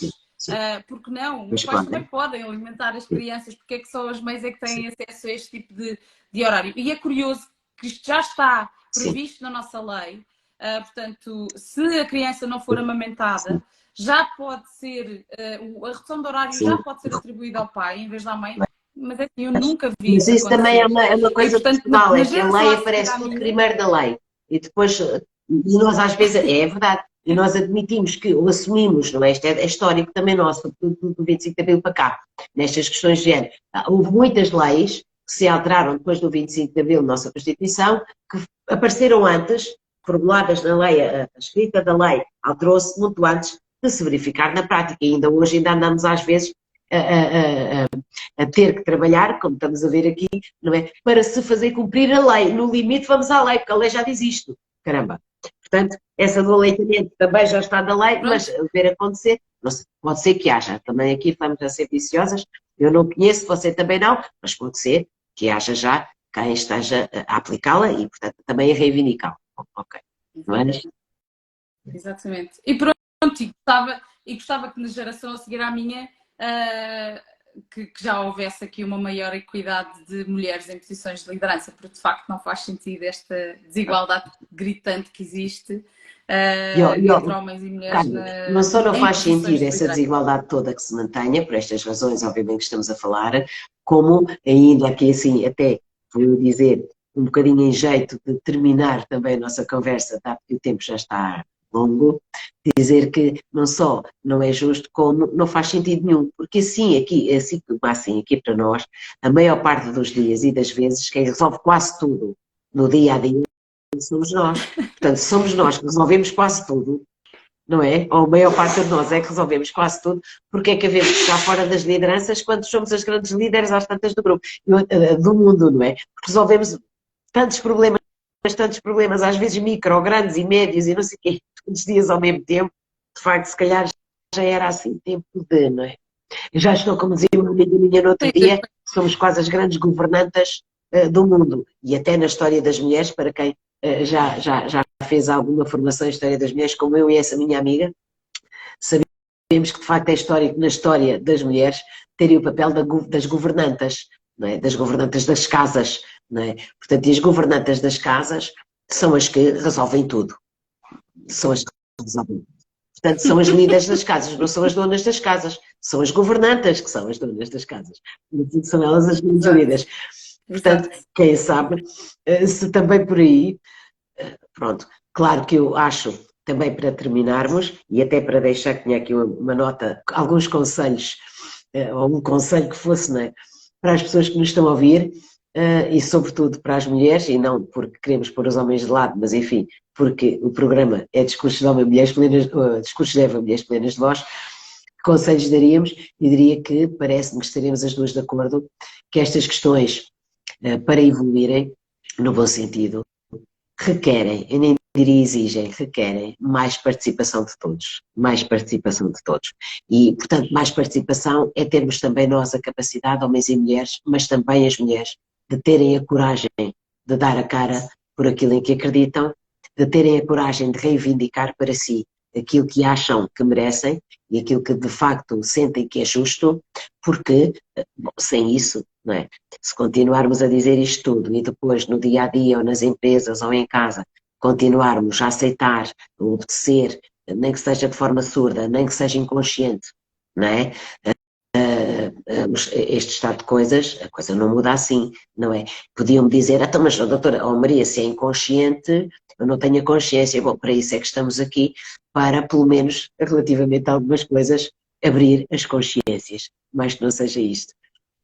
Porque não? Os pais também podem alimentar as crianças, porque é que só as mães é que têm acesso a este tipo de horário. E é curioso que isto já está previsto na nossa lei. Portanto, se a criança não for amamentada, já pode ser, a redução do horário já pode ser atribuída ao pai em vez da mãe. Mas assim, eu nunca vi. Mas isso também é uma coisa personal, é que a lei aparece tudo primeiro da lei. E depois, e nós às vezes, é verdade, e nós admitimos que, ou assumimos, não é? Isto é histórico também nosso, do 25 de Abril para cá, nestas questões de género. Houve muitas leis que se alteraram depois do 25 de Abril, nossa Constituição, que apareceram antes, formuladas na lei, a escrita da lei alterou-se muito antes de se verificar na prática. E ainda hoje ainda andamos às vezes a ter que trabalhar, como estamos a ver aqui, não é? Para se fazer cumprir a lei. No limite vamos à lei, porque a lei já diz isto. Caramba. Portanto, essa do aleitamento também já está da lei, mas ver acontecer, não sei, pode ser que haja. Também aqui estamos a ser viciosas. Eu não conheço, você também não, mas pode ser que haja já quem esteja a aplicá-la e, portanto, também a reivindicá-la. Ok. Não é? Exatamente. E pronto, e gostava que na geração a seguir à minha que já houvesse aqui uma maior equidade de mulheres em posições de liderança, porque de facto não faz sentido esta desigualdade gritante que existe entre homens e mulheres não só não em faz posições sentido de essa liderança. desigualdade toda que se mantenha, por estas razões, obviamente, que estamos a falar, como ainda aqui assim, até vou dizer, um bocadinho em jeito de terminar também a nossa conversa, dado que o tempo já está longo, dizer que não só não é justo, como não faz sentido nenhum, porque assim aqui para nós, a maior parte dos dias e das vezes, quem resolve quase tudo no dia a dia somos nós. Portanto, somos nós que resolvemos quase tudo, não é? Ou a maior parte de nós é que resolvemos quase tudo, porque é que havemos de estar fora das lideranças quando somos as grandes líderes às tantas do grupo, do mundo, não é? Porque resolvemos tantos problemas, às vezes micro, grandes e médios e não sei o quê, todos os dias ao mesmo tempo, de facto, se calhar já era assim tempo de, não é? Eu já estou, como dizia uma amiga minha no outro dia, somos quase as grandes governantas do mundo, e até na história das mulheres, para quem já fez alguma formação em História das Mulheres, como eu e essa minha amiga, sabemos que de facto é histórico na história das mulheres terem o papel das governantas, não é? Das governantas das casas, não é? Portanto, e as governantas das casas são as que resolvem tudo. São as que resolvem. Portanto, são as líderes das casas, não são as donas das casas, são as governantas que são as donas das casas. São elas as grandes líderes. Portanto, quem sabe, se também por aí, pronto, claro que eu acho, também para terminarmos, e até para deixar que tinha aqui uma nota, alguns conselhos, ou um conselho que fosse, não é, para as pessoas que nos estão a ouvir, e sobretudo para as mulheres, e não porque queremos pôr os homens de lado, mas enfim, porque o programa é Discursos de Homem, Mulheres Plenas, Discursos de Eva, Mulheres Plenas de Voz, que conselhos daríamos? E diria que parece-me que estaremos as duas de acordo que estas questões, para evoluírem, no bom sentido, requerem, eu nem diria exigem, requerem mais participação de todos, mais participação de todos. E, portanto, mais participação é termos também nós a capacidade, homens e mulheres, mas também as mulheres, de terem a coragem de dar a cara por aquilo em que acreditam, de terem a coragem de reivindicar para si aquilo que acham que merecem e aquilo que de facto sentem que é justo, porque, bom, sem isso, não é? Se continuarmos a dizer isto tudo e depois no dia a dia ou nas empresas ou em casa continuarmos a aceitar, a obedecer, nem que seja de forma surda, nem que seja inconsciente, não é? Este estado de coisas, a coisa não muda assim, não é? Podiam-me dizer, então, mas doutora, Maria, se é inconsciente, eu não tenho a consciência. Bom, para isso é que estamos aqui, para, pelo menos, relativamente a algumas coisas, abrir as consciências, mais que não seja isto.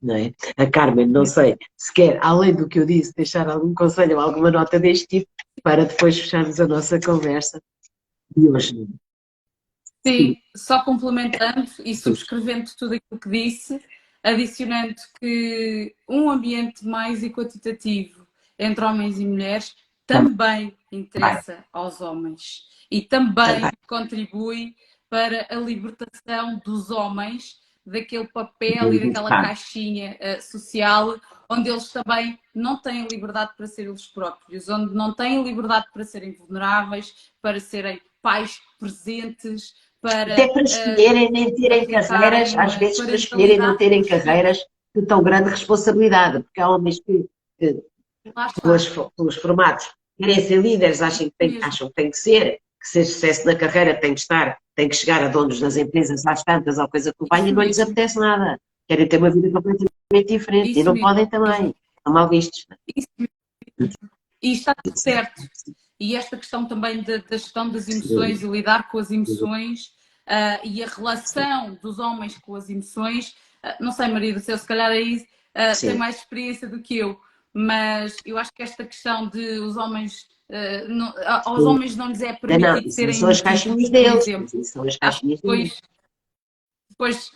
Não é? A Carmen, não sei, se quer, além do que eu disse, deixar algum conselho ou alguma nota deste tipo, para depois fecharmos a nossa conversa de hoje. Sim, só complementando e subscrevendo tudo aquilo que disse, adicionando que um ambiente mais equitativo entre homens e mulheres também interessa aos homens e também contribui para a libertação dos homens daquele papel e daquela caixinha social onde eles também não têm liberdade para ser eles próprios, onde não têm liberdade para serem vulneráveis, para serem pais presentes, até para escolherem nem terem carreiras, às vezes para escolherem não terem carreiras de tão grande responsabilidade, porque há homens que pelos formatos querem ser líderes, acham que tem que ser sucesso na carreira tem que estar, tem que chegar a donos das empresas às tantas ou coisa que o vai e não lhes apetece nada. Querem ter uma vida completamente diferente e não podem também. São mal vistos. E está tudo certo. E esta questão também da gestão das emoções e lidar com as emoções e a relação dos homens com as emoções, não sei, Maria do Céu, se calhar aí tem mais experiência do que eu, mas eu acho que esta questão de os homens, aos homens não lhes é permitido serem são as caixinhas deles, são as caixinhas deles. Depois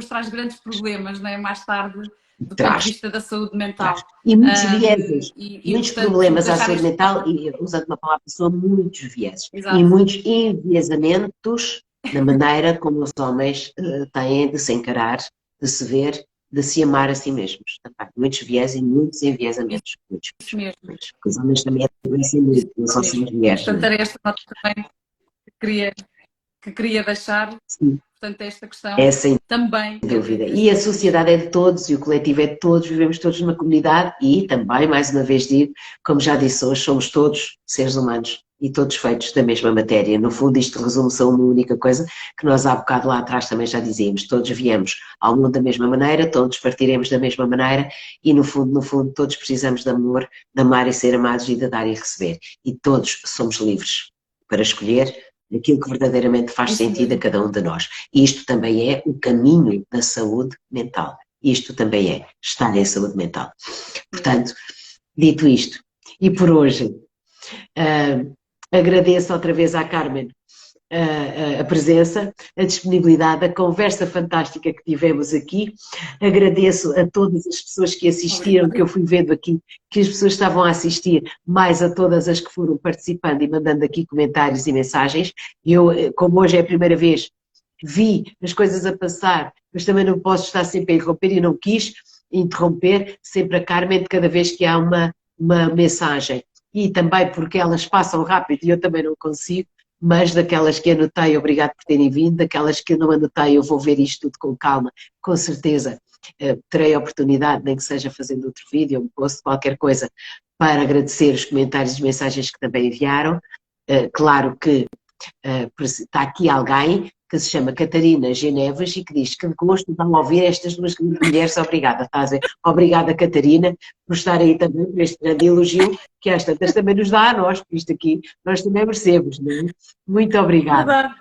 traz grandes problemas, não é? Mais tarde, do ponto de vista da saúde mental. E muitos vieses, muitos portanto, problemas à saúde mental, e usando uma palavra, são muitos vieses. Exato. E muitos enviesamentos na maneira como os homens têm de se encarar, de se ver, de se amar a si mesmos. Também. Muitos viés e muitos enviesamentos. Muitos. Isso mesmo. Porque os homens também adoecem muito, não só somos mulheres. Portanto, era esta nota também que queria deixar. Sim. Portanto, esta questão também. Sem dúvida. E a sociedade é de todos, e o coletivo é de todos, vivemos todos numa comunidade e também, mais uma vez digo, como já disse hoje, somos todos seres humanos e todos feitos da mesma matéria. No fundo, isto resume-se a uma única coisa que nós há bocado lá atrás também já dizíamos, todos viemos ao mundo da mesma maneira, todos partiremos da mesma maneira e no fundo, todos precisamos de amor, de amar e ser amados e de dar e receber. E todos somos livres para escolher aquilo que verdadeiramente faz sentido a cada um de nós. E isto também é o caminho da saúde mental. Isto também é estar em saúde mental. Portanto, dito isto, e por hoje, agradeço outra vez à Carmen a presença, a disponibilidade, a conversa fantástica que tivemos aqui. Agradeço a todas as pessoas que assistiram, que eu fui vendo aqui, que as pessoas estavam a assistir, mais a todas as que foram participando e mandando aqui comentários e mensagens. Eu, como hoje é a primeira vez, vi as coisas a passar, mas também não posso estar sempre a interromper e não quis interromper sempre a Carmen de cada vez que há uma mensagem. E também porque elas passam rápido e eu também não consigo, mas daquelas que anotei, obrigado por terem vindo, daquelas que não anotei, eu vou ver isto tudo com calma, com certeza terei a oportunidade, nem que seja fazendo outro vídeo, um post, qualquer coisa, para agradecer os comentários e as mensagens que também enviaram. Claro que está aqui alguém que se chama Catarina Geneves e que diz que gosto de ouvir estas duas mulheres, obrigada, estás a ver? Obrigada, Catarina, por estar aí também, por este grande elogio, que às tantas também nos dá a nós, porque isto aqui nós também merecemos, não é? Muito obrigada.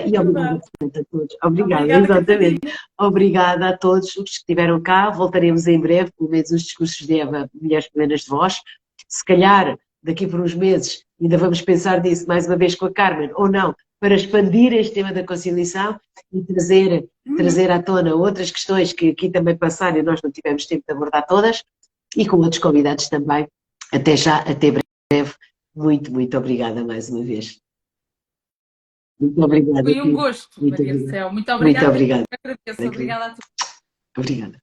E obrigada a todos. Obrigada, exatamente. Catarina. Obrigada a todos os que estiveram cá, voltaremos em breve, pelo menos os discursos de Eva, Mulheres Plenas de Voz, se calhar daqui por uns meses ainda vamos pensar nisso mais uma vez com a Carmen, ou não, para expandir este tema da conciliação e trazer à tona outras questões que aqui também passaram e nós não tivemos tempo de abordar todas, e com outros convidados também. Até já, até breve. Muito, muito obrigada mais uma vez. Muito obrigada. Foi um gosto, muito Maria do Céu. Muito obrigada. Muito obrigada. Agradeço. Obrigada a todos. Obrigada.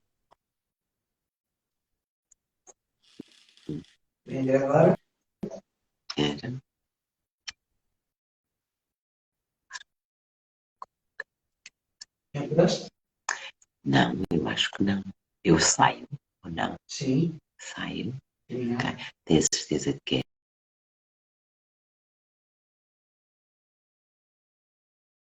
Vem gravar? Era. Não, eu acho que não. Eu saio ou não? Sim. Saio. Sim. Okay. Tenho certeza de que é.